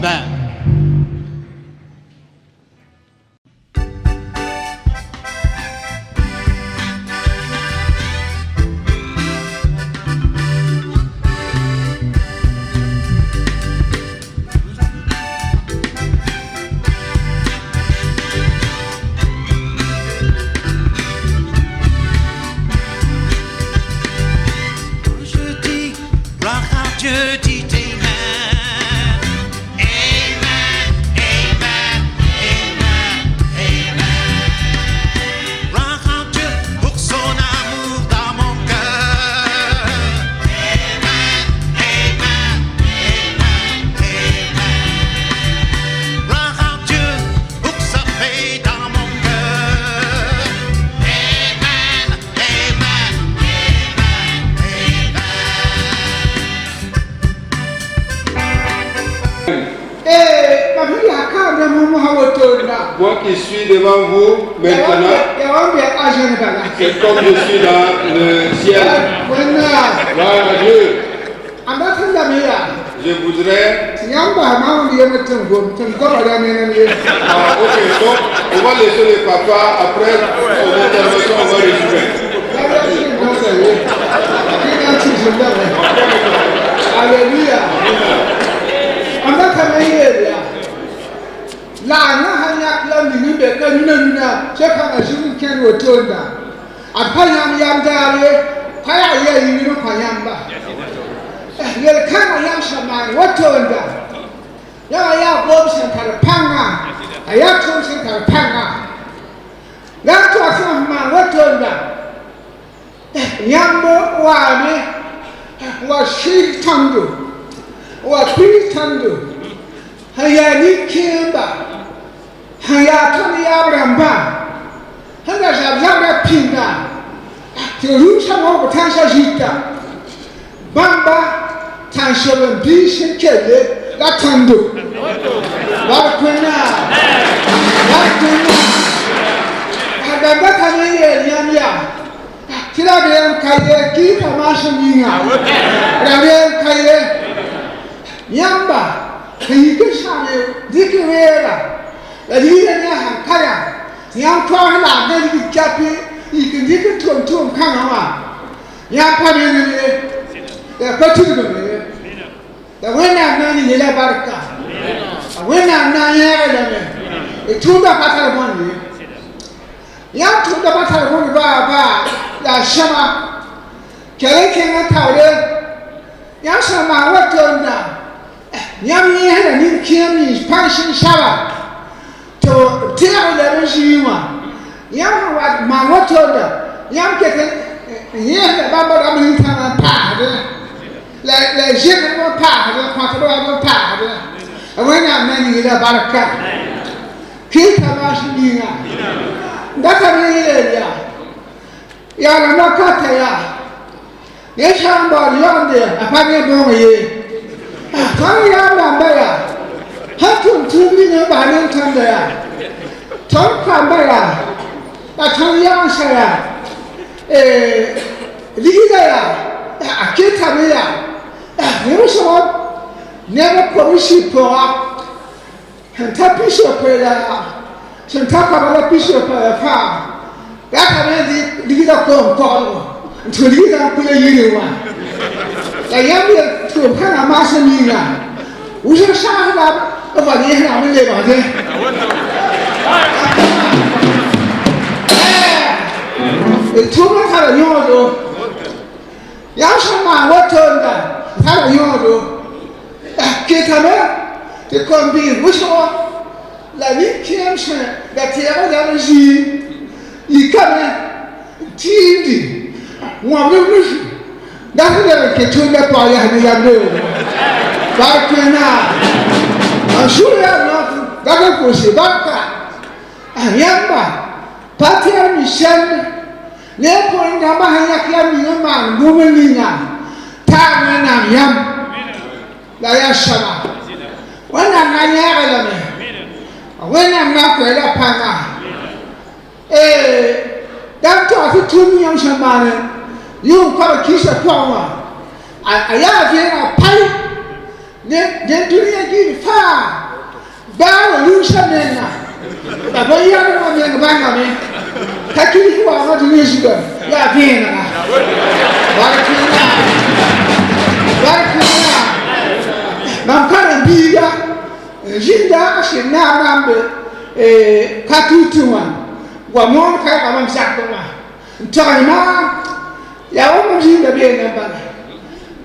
Amen. Je dis Amen, Amen, Amen, Amen, Amen. Gloire à Dieu pour son amour dans mon cœur. Amen, Amen, Amen, Amen. Gloire à Dieu pour sa paix dans mon cœur. Amen, Amen, Amen, Amen. Moi qui suis devant vous maintenant, c'est comme je suis dans le ciel. Gloire à Dieu. Je voudrais. Ok, donc on va laisser le papa après son intervention, on va résumer. Alléluia. La na hanya la mini be ka nuna cheka na jin ken wotonda apanya yam dare paya ye yinu payamba le kana yam shaman wotonda ya bom shankar panga aya tun shankar panga la to afa ma wotonda yambo wa ne wa shi tando wa kwi tando haya ni kimba haya tani ya bramba hanga zabzaba pinda terusha mo butansha jita bamba tansha bishin kele la tando barkwena hadaba tani ye yamya tira be kaye ki tamasha minga rabe kaye yamba Hikishame, Dikirera, the leader Hankaya, Yam Twala, Nelly Capi, you can dig it to Kanawa, Yam Pamini, the Patu, the winner Nani Barca, the winner Nani, the Tunda Patamoni, Yam Tunda Patamoni Baba, La Shama, Kalekin and Towder, Yasama, what turned down. Yami had an Kim passion shower to tell the regime. Yam was Manotoda, Yam getting here about American pad, like general pad, Quattro pad. And when I'm many about a cat, keep a machine. That's a area. Yamakata. Yes, I'm about yonder, a family. Tani ya mbaya, hatu mtumi ni bani mtanda. Tani mbaya, na tani ya mshaya. Liga ya, akita mia. Nimusho, never promise poa. Hanta bishop ya, hanta kabala bishop ya fa. Yaka mezi liga kwa tuliga kule yiriwa. La yamye tu kana masamina. Usa shahada avani na mele bade. Tuma kala yodo. Yashama watonda kala yodo. Ketame te kombi wuso la vie qui aime la terre dans le jus. Il kame tindi. Moi même that's the Ketunda Paya Yando. Barkena. I'm sure you are not that pussy, Barka. Yamba. Patia Michel. Nepo in Yamahayakia man, Gumelina. Taman Yam. Layashama. When I'm not Yarame. When I'm not Panga. That talk to me, young shaman. You got a kiss of power. I have here a pipe. den duniya gi fa ba lu shamena ba ba ya ma me ba na me takiri wa ma duniya shiga ya vina barakina mampara biga jinda shina mambe katutuwa wa mon ka ka mam sakoma ntana ya wa mo jinda be na ba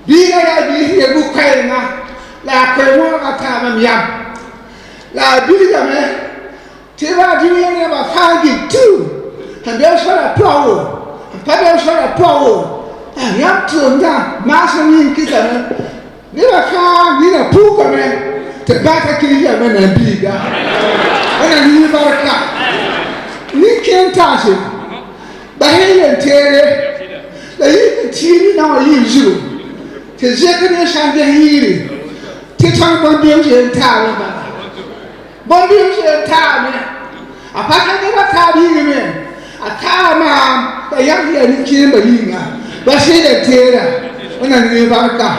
biga ya bi ye bu kaina la ko mo ka ta mam yam la biga me te ba duniya ne ba fangi tu hande shara plawo hande shara plawo yam tu nda ma so min kitana ni ba fa ni na pu ko me te ba ka ki ya me na biga ana ni baraka ni ken tashi ba hele tere da yi ti na wa yi ju te je ka ne shan de hiri te tan bon de je ta ba bon de je ta me apa ka de ba ta bi me ata ma da ya ni ki ba yi nga ba she de tere ana ni baraka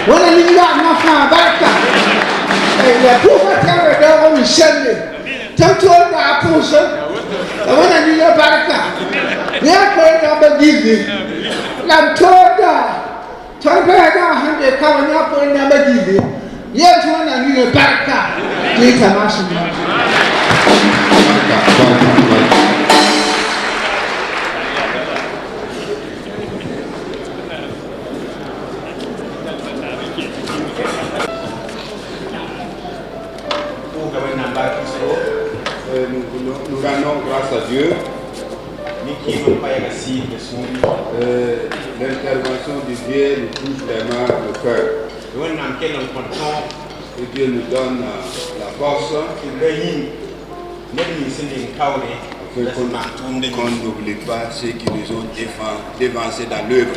wana linga nafa baraka ya puka tare da wani shande tanto da apuso wana linga baraka ya ko da bagidi la toda toda da hande ka wani ko da bagidi ya to wana linga baraka ni tamashi Nous rendons grâce à Dieu. L'intervention de Dieu nous touche vraiment le cœur. Et Dieu nous donne la force qu'on n'oublie pas ceux qui nous ont dévancés dans l'œuvre.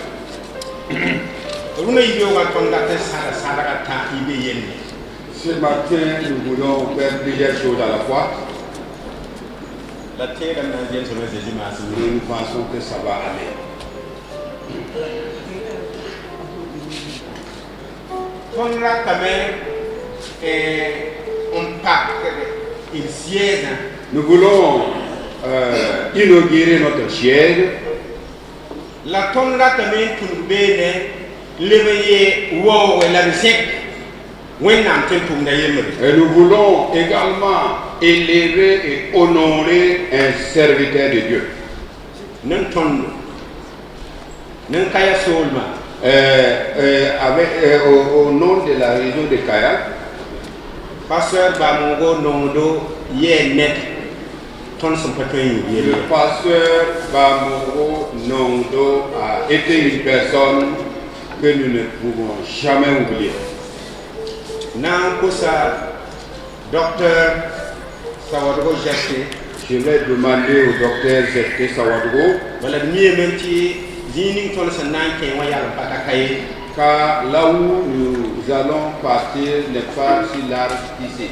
Ce matin, nous voulons faire plusieurs choses à la fois. Nous pensons que ça va aller. Nous voulons inaugurer notre siège. La tonda tamé tumbene l'éveiller wow et la musique. Et nous voulons également élever et honorer un serviteur de Dieu. Au nom de la région de Kaya, Pasteur Bamongo Nondo Yenet le pasteur Bamongo Nondo a été une personne que nous ne pouvons jamais oublier. Docteur Sawadro Jacques, je vais demander au docteur Jacques Sawadro, car là où nous allons partir n'est pas si large ici.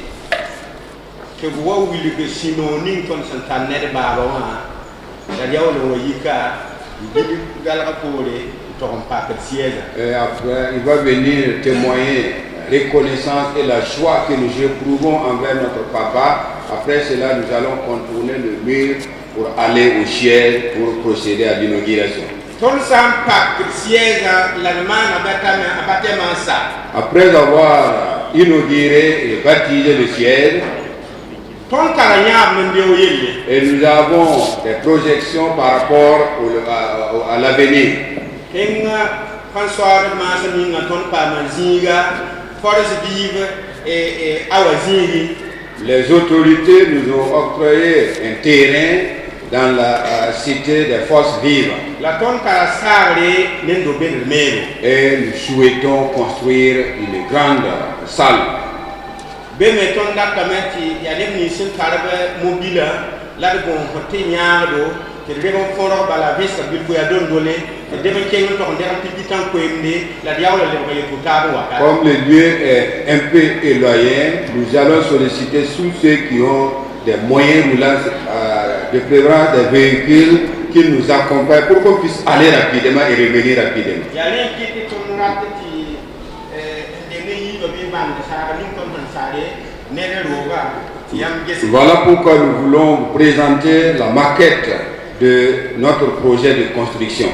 Que vous voulez que sinon nous sommes en train de baron, et après, il va venir témoigner reconnaissance et la joie que nous éprouvons envers notre papa. Après cela, nous allons contourner le mur pour aller au ciel pour procéder à l'inauguration. Après avoir inauguré et baptisé le ciel, et nous avons des projections par rapport à l'avenir. François Les autorités nous ont octroyé un terrain dans la cité des forces vives. Et nous souhaitons construire une grande salle. Comme le lieu est un peu éloigné, nous allons solliciter tous ceux qui ont des moyens roulants, de préférence des véhicules qui nous accompagnent pour qu'on puisse aller rapidement et revenir rapidement. Voilà pourquoi nous voulons vous présenter la maquette de notre projet de construction.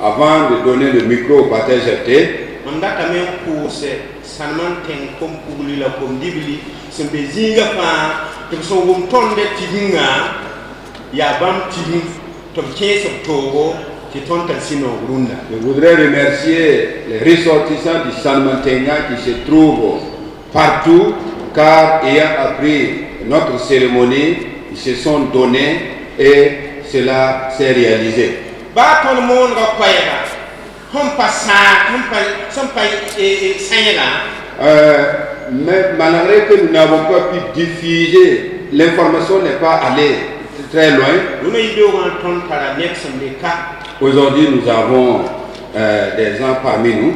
Avant de donner le micro au pasteur Jefté, je voudrais remercier les ressortissants du Salmantenga qui se trouvent partout, car ayant appris notre cérémonie, ils se sont donnés et cela s'est réalisé. Mais malgré que nous n'avons pas pu diffuser, l'information n'est pas allée très loin. Aujourd'hui, nous avon des gens parmi nous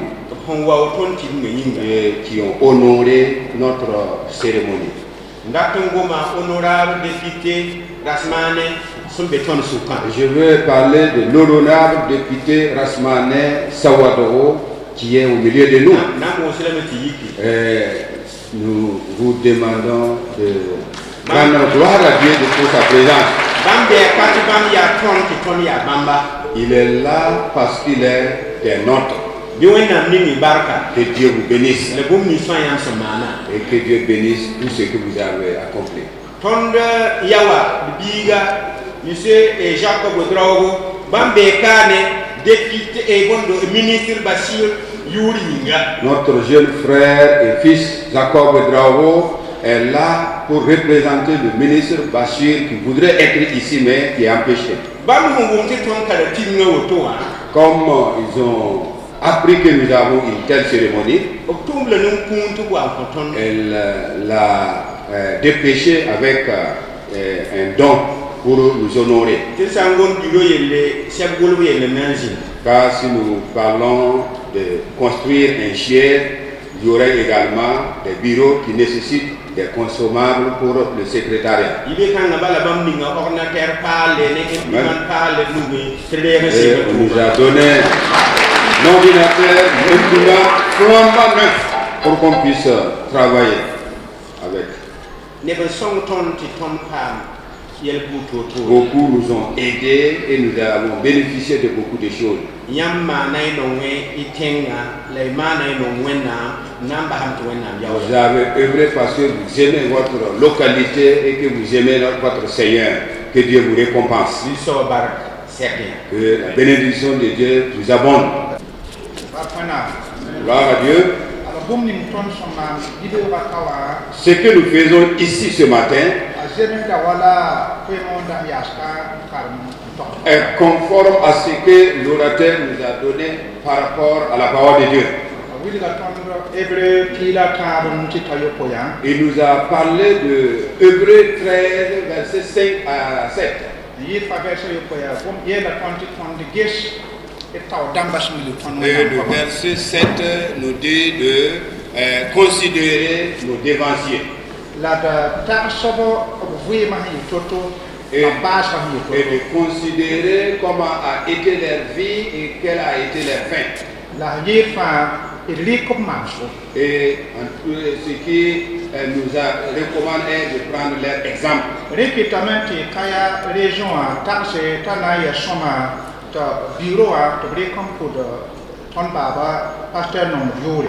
qui ont honoré notre cérémonie. Je veux parler de l'honorable député Rasmane Sawadoro qui est au milieu de nous. Nous vous demandons de rendre gloire à Dieu pour sa présence. Il est là parce qu'il est des nôtres. Que Dieu vous bénisse et que Dieu bénisse tout ce que vous avez accompli. Notre jeune frère et fils Jacob Drago est là pour représenter le ministre Bachir qui voudrait être ici mais qui est empêché. Comme ils ont appris que nous avons une telle cérémonie, elle l'a dépêché avec un don pour nous honorer. Car si nous parlons de construire un siège, il y aurait également des bureaux qui nécessitent des consommables pour le secrétariat. On nous a donné l'ordinateur, imprimant, flambant neuf pour qu'on puisse travailler avec. Beaucoup nous ont aidés et nous avons bénéficié de beaucoup de choses. Vous avez œuvré parce que vous aimez votre localité et que vous aimez votre Seigneur. Que Dieu vous récompense. Que la bénédiction de Dieu vous abonde. Gloire à Dieu. Ce que nous faisons ici ce matin est conforme à ce que l'orateur nous a donné par rapport à la parole de Dieu. Il nous a parlé de Hébreux 13, versets 5 à 7. Et le verset 7 nous dit de considérer nos dévanciers. Et de considérer comment a été leur vie et quelle a été leur fin. Et ce qui nous recommande est de prendre leur exemple.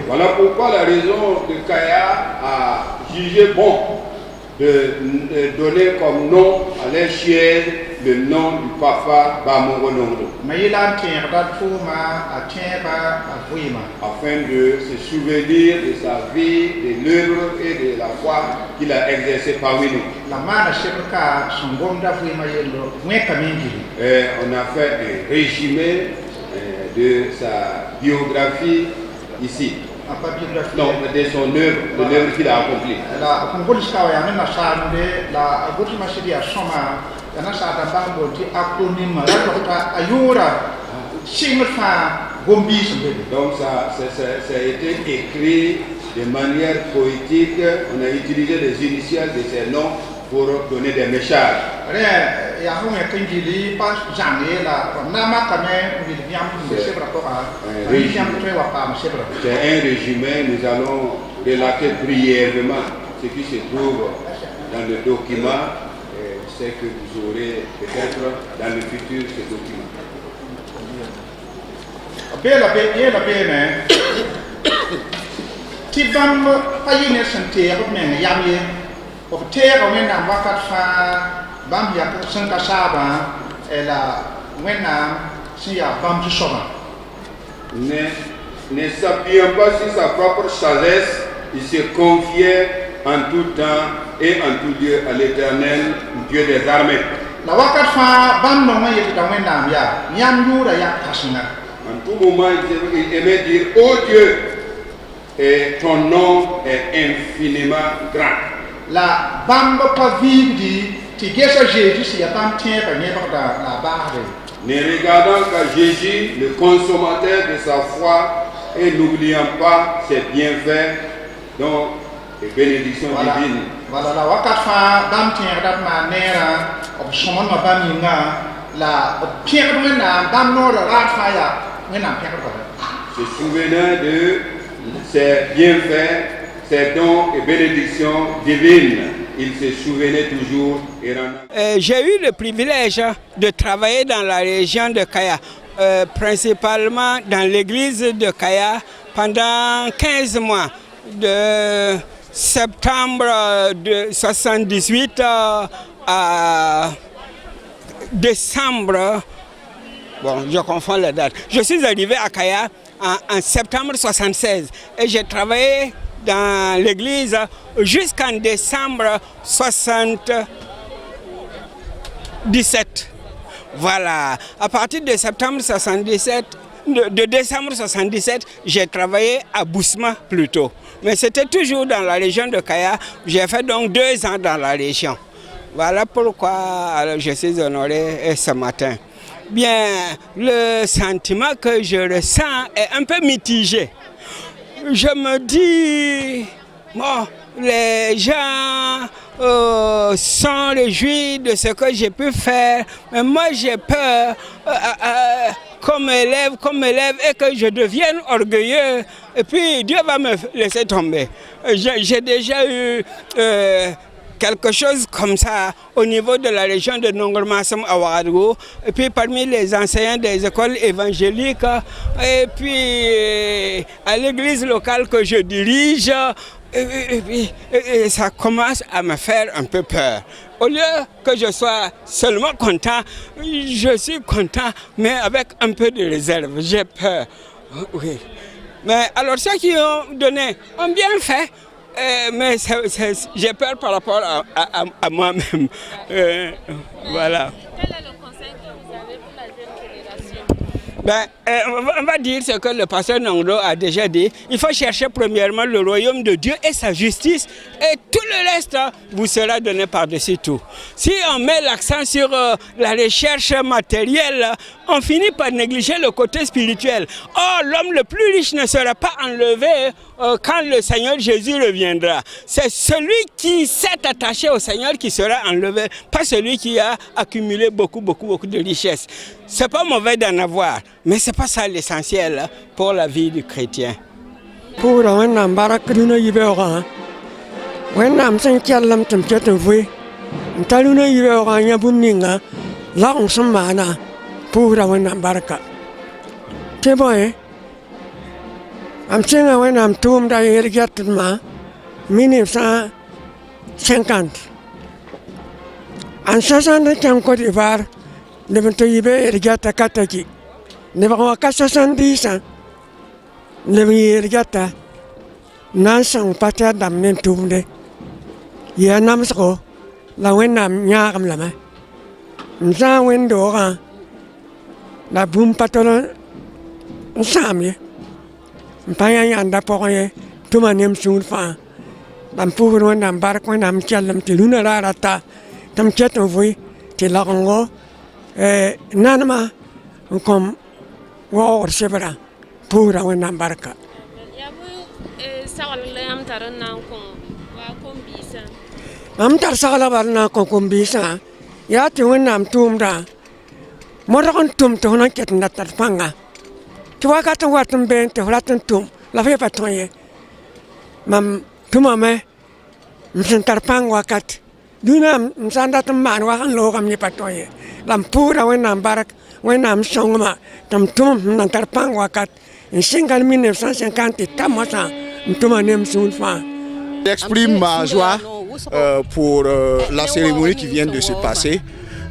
Voilà pourquoi la raison de Kaya a jugé bon de donner comme nom à leur chienne le nom du papa Bamongo Nongdo, afin de se souvenir de sa vie, de l'œuvre et de la foi qu'il a exercée parmi nous. Et on a fait un résumé de sa biographie ici. Non, de son œuvre, de l'œuvre qu'il a accomplie. Donc ça a été écrit de manière poétique. On a utilisé les initiales de ces noms pour donner des messages. ya hu me kan gili pas jange la na ma ka me vi viam de se bra ko a viam tre wa pa se bra. C'est un résumé, nous allons relater brièvement ce qui se trouve dans le document, c'est que vous aurez peut-être dans le futur ce document. Bela be ne ti bam ayi ne sante ya ko me yam ye o te ko me na wakat fa bam ya ko san ka saba ela wena si ya bam tu soba Ne s'appuyant pas sur sa propre sagesse, il se confiait en tout temps et en tout lieu à l'Éternel, Dieu des armées. la wakat fa bam no ma yeti da wena ya yam yura ya kasina. En tout moment, il aimait dire, oh Dieu, et ton nom est infiniment grand. La bamba pa vivdi ti gesa Jésus si ya bam tien pa ne ba la barre. Ne regardant qu'à Jésus, le consommateur de sa foi, et n'oubliant pas ses bienfaits, donc les bénédictions divines. Voilà la wakat fa bam tien dat ma nera op somon ma bam yinga la pierre de na bam no la rat fa ya wena pierre ko. Se souvenant de ses bienfaits, ses dons et bénédictions divines. Il se souvenait toujours et rendait. J'ai eu le privilège de travailler dans la région de Kaya, principalement dans l'église de Kaya, pendant 15 mois, de septembre de 78 à décembre. Bon, je confonds les dates. Je suis arrivé à Kaya en septembre 76 et j'ai travaillé dans l'église jusqu'en décembre 77. Voilà. À partir de septembre 77, de décembre 77, j'ai travaillé à Bousma plutôt. Mais c'était toujours dans la région de Kaya. J'ai fait donc 2 ans dans la région. Voilà pourquoi je suis honoré ce matin. Bien, le sentiment que je ressens est un peu mitigé. Je me dis, bon, les gens sont réjouis de ce que j'ai pu faire, mais moi j'ai peur comme élève et que je devienne orgueilleux et puis Dieu va me laisser tomber. J'ai déjà eu quelque chose comme ça au niveau de la région de Nongormassam à Ouagadougou, et puis parmi les enseignants des écoles évangéliques, et puis à l'église locale que je dirige, et ça commence à me faire un peu peur. Au lieu que je sois seulement content, je suis content, mais avec un peu de réserve. J'ai peur. Oui. Mais alors ceux qui ont donné ont bien fait. Mais j'ai peur par rapport à moi-même. Voilà. Quel est le conseil que vous avez pour la jeune génération? On va dire ce que le pasteur Nongdo a déjà dit. Il faut chercher premièrement le royaume de Dieu et sa justice, et tout le reste vous sera donné par-dessus tout. Si on met l'accent sur la recherche matérielle, on finit par négliger le côté spirituel. Or, l'homme le plus riche ne sera pas enlevé quand le Seigneur Jésus reviendra. C'est celui qui s'est attaché au Seigneur qui sera enlevé, pas celui qui a accumulé beaucoup de richesses. C'est pas mauvais d'en avoir, mais c'est pas ça l'essentiel pour la vie du chrétien. Pour un barakuna yibera, when I'm saying Kalam Temketan Vui, Taluna Yibera Yabuninga, Long Samana, pour un baraka. Teboy, I'm saying when I'm tombed, I get ma, meaning 50. And Sasan can go to Var. Nebentu ibe ergata kataki. Nebawa kasasan disa. Nebi ergata. Nasang pata dam nentumde. Ya namsko. La wenam nyakam lama. Nsa wendora. La bum patolo. Nsamye. Mpaya yanda pokoye. Tumanem sulfa. Dam puro wenam barak wenam chalam tiluna rarata. Tam chato vui. Tilakongo. Nanama comme war sebra pour un embarque. Am tar sagala barna kombisa ya ti wẽnnaam tʋʋmda modg n tʋm tɩ f na n ket n da tar pãnga tɩ wakat n wat n been tɩ f rat n tʋm la f yẽ pa tõe ye mam tʋmame m sẽn tar pãng wakat dũnã m sã n dat n maan wa n loogame yẽ pa tõe ye la m pʋʋsda wẽnnaam bark wẽnnaam sõngma tɩ m tʋm sẽn na n tar pãng wakat n sɩnga 1950 tɩ ta mosã m tʋma ne m sũur fãa. J'exprime ma joie pour la cérémonie qui vient de se passer.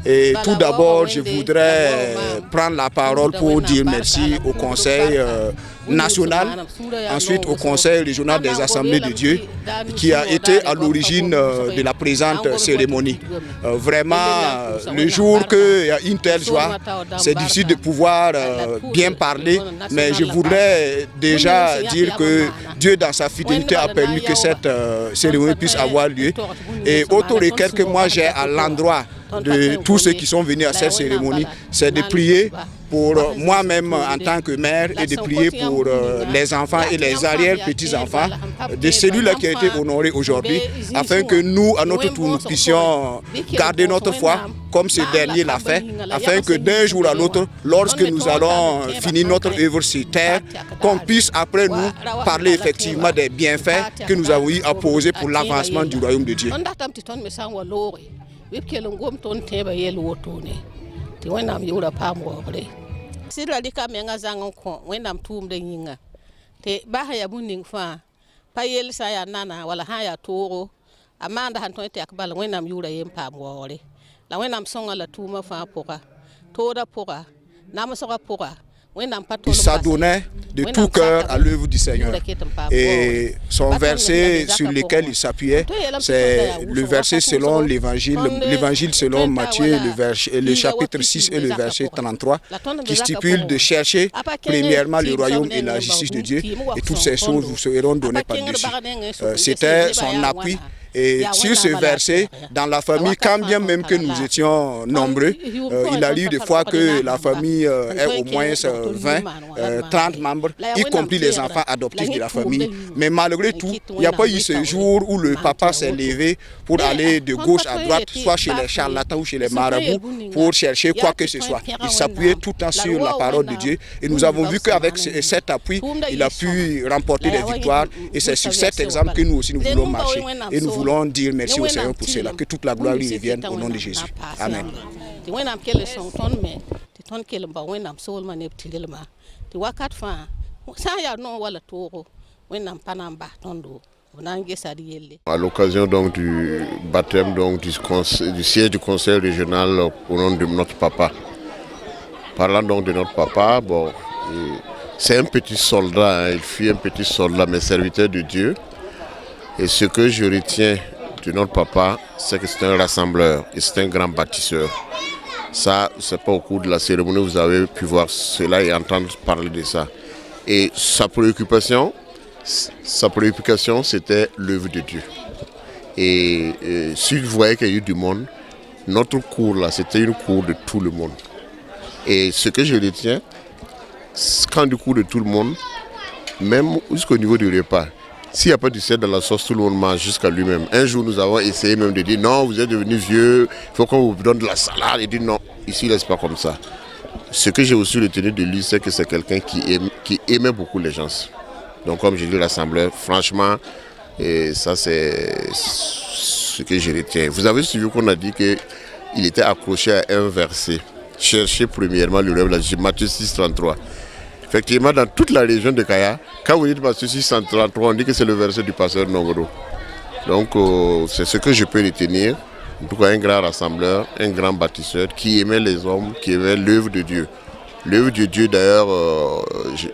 Et tout d'abord, je voudrais prendre la parole pour dire merci au Conseil national, ensuite au Conseil régional des Assemblées de Dieu, qui a été à l'origine de la présente cérémonie. Vraiment, le jour qu'il y a une telle joie, c'est difficile de pouvoir bien parler, mais je voudrais déjà dire que Dieu, dans sa fidélité, a permis que cette cérémonie puisse avoir lieu. Et autre requête que moi j'ai à l'endroit de tous ceux qui sont venus à cette cérémonie, c'est de prier pour moi-même en tant que mère et de prier pour les enfants et les arrière-petits-enfants de celui-là qui a été honoré aujourd'hui, afin que nous, à notre tour, nous puissions garder notre foi comme ce dernier l'a fait, afin que d'un jour à l'autre, lorsque nous allons finir notre œuvre sur terre, qu'on puisse après nous parler effectivement des bienfaits que nous avons eu à poser pour l'avancement du royaume de Dieu. Sila lika menga zango ko wena mtum de yinga te baha ya buning fa pa yel sa ya nana wala ha ya toro amanda han to te akbal wena yura yem pam wore la wena msonga la tuma fa poka toda poka nam soka poka. Il s'adonnait de tout cœur à l'œuvre du Seigneur. Et son verset sur lequel il s'appuyait, c'est le verset selon l'évangile selon Matthieu, le chapitre 6 et le verset 33, qui stipule de chercher premièrement le royaume et la justice de Dieu, et toutes ces choses vous seront données par-dessus. C'était son appui. Et sur ce verset, dans la famille, quand bien même que nous étions nombreux, il arrive des fois que la famille ait au moins 20, 30 membres, y compris les enfants adoptifs de la famille. Mais malgré tout, il n'y a pas eu ce jour où le papa s'est levé pour aller de gauche à droite, soit chez les charlatans ou chez les marabouts, pour chercher quoi que ce soit. Il s'appuyait tout le temps sur la parole de Dieu. Et nous avons vu qu'avec cet appui, il a pu remporter des victoires. Et c'est sur cet exemple que nous aussi nous voulons marcher. Et nous voulons dire merci au Seigneur pour cela, que toute la gloire lui revienne au nom de Jésus. Amen. À l'occasion donc du baptême donc du siège du conseil régional au nom de notre papa. Parlant donc de notre papa, bon, c'est un petit soldat, il fut un petit soldat mais serviteur de Dieu. Et ce que je retiens de notre papa, c'est que c'est un rassembleur et c'est un grand bâtisseur. Ça, c'est pas au cours de la cérémonie, vous avez pu voir cela et entendre parler de ça. Et sa préoccupation, c'était l'œuvre de Dieu. Et s'il voyait qu'il y a eu du monde, notre cours là, c'était une cour de tout le monde. Et ce que je retiens, quand du cours de tout le monde, même jusqu'au niveau du repas, s'il n'y a pas du sel dans la sauce, tout le monde mange jusqu'à lui-même. Un jour, nous avons essayé même de dire non, vous êtes devenu vieux, il faut qu'on vous donne de la salade. Il dit non, ici, il n'est pas comme ça. Ce que j'ai aussi retenu de lui, c'est que c'est quelqu'un qui aimait beaucoup les gens. Donc, comme je dis, l'assemblée, franchement, et ça, c'est ce que je retiens. Vous avez suivi qu'on a dit qu'il était accroché à un verset. Cherchez premièrement le rêve, Matthieu 6, 33. Effectivement, dans toute la région de Kaya, quand vous dites Matthieu 633, on dit que c'est le verset du pasteur Nongoro. Donc, c'est ce que je peux retenir. En tout cas, un grand rassembleur, un grand bâtisseur qui aimait les hommes, qui aimait l'œuvre de Dieu. L'œuvre de Dieu, d'ailleurs,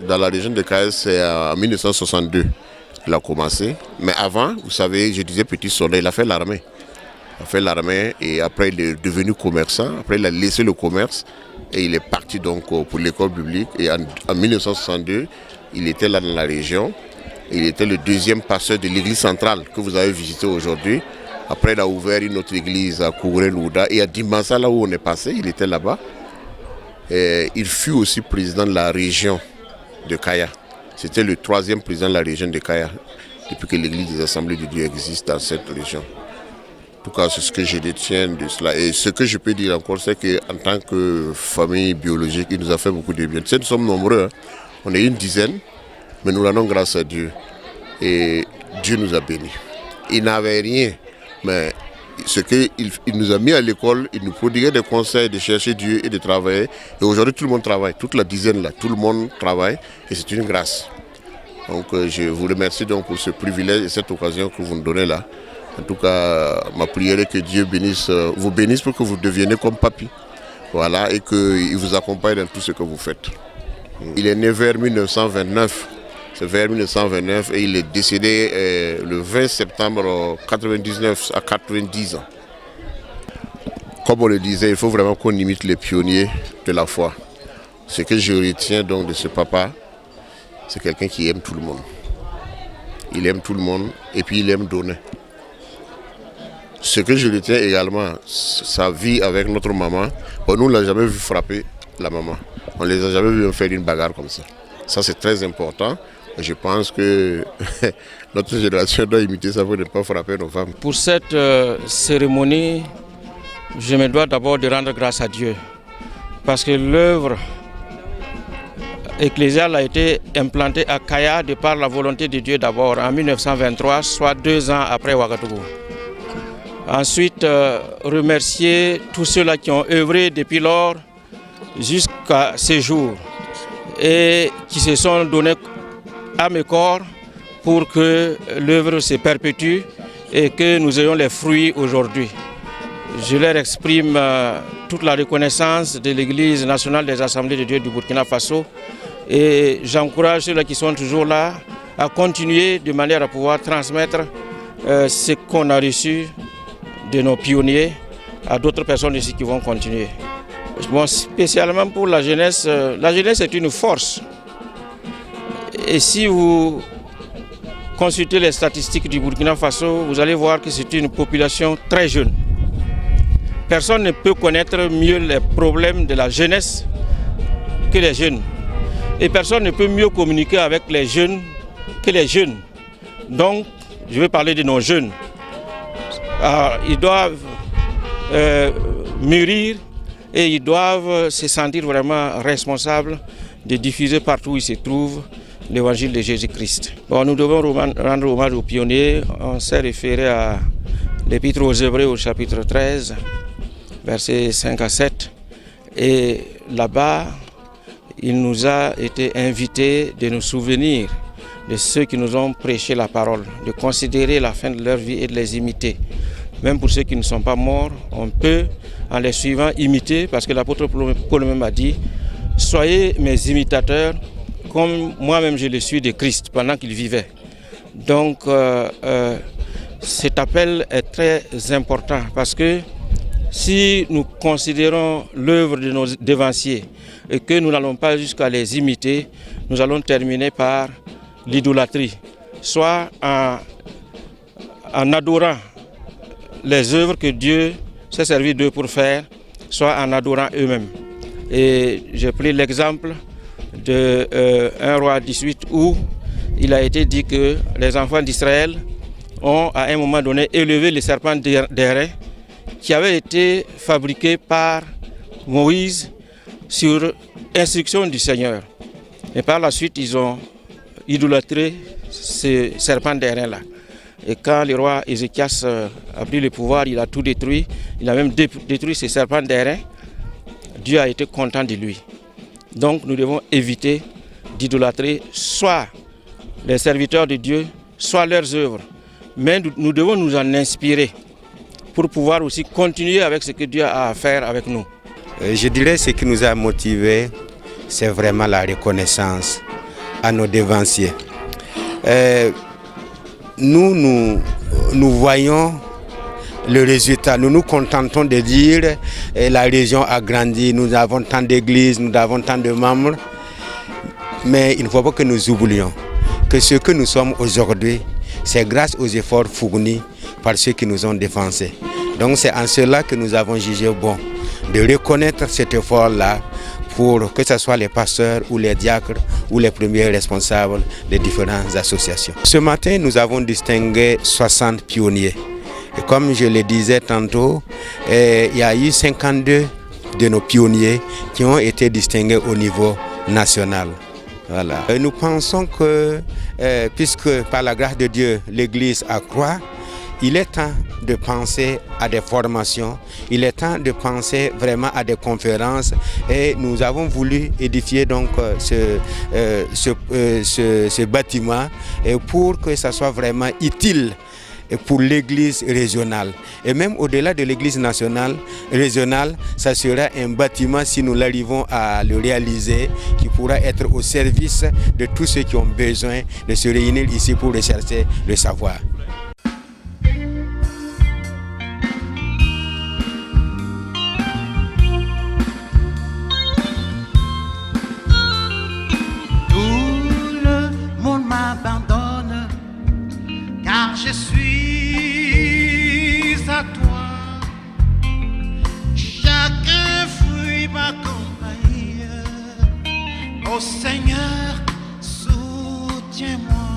dans la région de Kaya, c'est en 1962 qu'il a commencé. Mais avant, vous savez, je disais petit soldat, il a fait l'armée. Il a fait l'armée et après, il est devenu commerçant. Après, il a laissé le commerce. Et il est parti donc pour l'école publique. Et en 1962, il était là dans la région. Il était le deuxième pasteur de l'église centrale que vous avez visité aujourd'hui. Après, il a ouvert une autre église à Kouré-Louda. Et à Dimassa, là où on est passé, il était là-bas. Et il fut aussi président de la région de Kaya. C'était le troisième président de la région de Kaya, depuis que l'église des Assemblées de Dieu existe dans cette région. En tout cas, c'est ce que je détiens de cela. Et ce que je peux dire encore, c'est qu'en tant que famille biologique, il nous a fait beaucoup de bien. Tu sais, nous sommes nombreux, hein. On est une dizaine, mais nous l'avons grâce à Dieu. Et Dieu nous a bénis. Il n'avait rien, mais ce qu'il nous a mis à l'école, il nous prodiguait des conseils de chercher Dieu et de travailler. Et aujourd'hui, tout le monde travaille, toute la dizaine là, tout le monde travaille et c'est une grâce. Donc je vous remercie donc pour ce privilège et cette occasion que vous nous donnez là. En tout cas, ma prière est que Dieu vous bénisse pour que vous deveniez comme papy. Voilà, et qu'il vous accompagne dans tout ce que vous faites. Il est né vers 1929. C'est vers 1929 et il est décédé le 20 septembre 1999 à 90 ans. Comme on le disait, il faut vraiment qu'on imite les pionniers de la foi. Ce que je retiens donc de ce papa, c'est quelqu'un qui aime tout le monde. Il aime tout le monde et puis il aime donner. Ce que je retiens également, sa vie avec notre maman, nous ne l'a jamais vu frapper la maman. On ne les a jamais vu faire une bagarre comme ça. Ça c'est très important. Je pense que notre génération doit imiter ça pour ne pas frapper nos femmes. Pour cette cérémonie, je me dois d'abord de rendre grâce à Dieu. Parce que l'œuvre ecclésiale a été implantée à Kaya de par la volonté de Dieu d'abord en 1923, soit 2 ans après Ouagadougou. Ensuite, remercier tous ceux-là qui ont œuvré depuis lors jusqu'à ces jours et qui se sont donnés à mes corps pour que l'œuvre se perpétue et que nous ayons les fruits aujourd'hui. Je leur exprime toute la reconnaissance de l'Église nationale des Assemblées de Dieu du Burkina Faso et j'encourage ceux-là qui sont toujours là à continuer de manière à pouvoir transmettre ce qu'on a reçu de nos pionniers à d'autres personnes ici qui vont continuer. Bon, spécialement pour la jeunesse est une force. Et si vous consultez les statistiques du Burkina Faso, vous allez voir que c'est une population très jeune. Personne ne peut connaître mieux les problèmes de la jeunesse que les jeunes. Et personne ne peut mieux communiquer avec les jeunes que les jeunes. Donc, je vais parler de nos jeunes. Alors, ils doivent mûrir et ils doivent se sentir vraiment responsables de diffuser partout où ils se trouvent l'évangile de Jésus-Christ. Bon, nous devons rendre hommage aux pionniers. On s'est référé à l'Épître aux Hébreux au chapitre 13, versets 5 à 7. Et là-bas, il nous a été invité de nous souvenir de ceux qui nous ont prêché la parole, de considérer la fin de leur vie et de les imiter. Même pour ceux qui ne sont pas morts, on peut, en les suivant, imiter, parce que l'apôtre Paul même a dit « Soyez mes imitateurs, comme moi-même je le suis de Christ pendant qu'il vivait ». Donc cet appel est très important parce que si nous considérons l'œuvre de nos dévanciers et que nous n'allons pas jusqu'à les imiter, nous allons terminer par l'idolâtrie, soit en adorant les œuvres que Dieu s'est servi d'eux pour faire, soit en adorant eux-mêmes. Et j'ai pris l'exemple de 1 roi 18 où il a été dit que les enfants d'Israël ont à un moment donné élevé les serpents d'airain qui avaient été fabriqués par Moïse sur instruction du Seigneur. Et par la suite, ils ont idolâtré ces serpents d'airain-là. Et quand le roi Ézéchias a pris le pouvoir, il a tout détruit. Il a même détruit ces serpents d'airain. Dieu a été content de lui. Donc nous devons éviter d'idolâtrer soit les serviteurs de Dieu, soit leurs œuvres. Mais nous devons nous en inspirer pour pouvoir aussi continuer avec ce que Dieu a à faire avec nous. Je dirais ce qui nous a motivés, c'est vraiment la reconnaissance à nos dévanciers. Nous voyons le résultat. Nous nous contentons de dire la région a grandi, nous avons tant d'églises, nous avons tant de membres. Mais il ne faut pas que nous oublions que ce que nous sommes aujourd'hui, c'est grâce aux efforts fournis par ceux qui nous ont dévancés. Donc c'est en cela que nous avons jugé bon de reconnaître cet effort-là pour que ce soit les pasteurs ou les diacres ou les premiers responsables des différentes associations. Ce matin, nous avons distingué 60 pionniers Et comme je le disais tantôt, il y a eu 52 de nos pionniers qui ont été distingués au niveau national. Voilà. Et nous pensons que, puisque par la grâce de Dieu, l'Église accroît, il est temps de penser à des formations, il est temps de penser vraiment à des conférences et nous avons voulu édifier donc ce bâtiment pour que ça soit vraiment utile pour l'église régionale. Et même au-delà de l'église nationale, régionale, ça sera un bâtiment, si nous l'arrivons à le réaliser, qui pourra être au service de tous ceux qui ont besoin de se réunir ici pour rechercher le savoir. Car je suis à toi, chacun fuit ma compagnie. Ô Seigneur, soutiens-moi.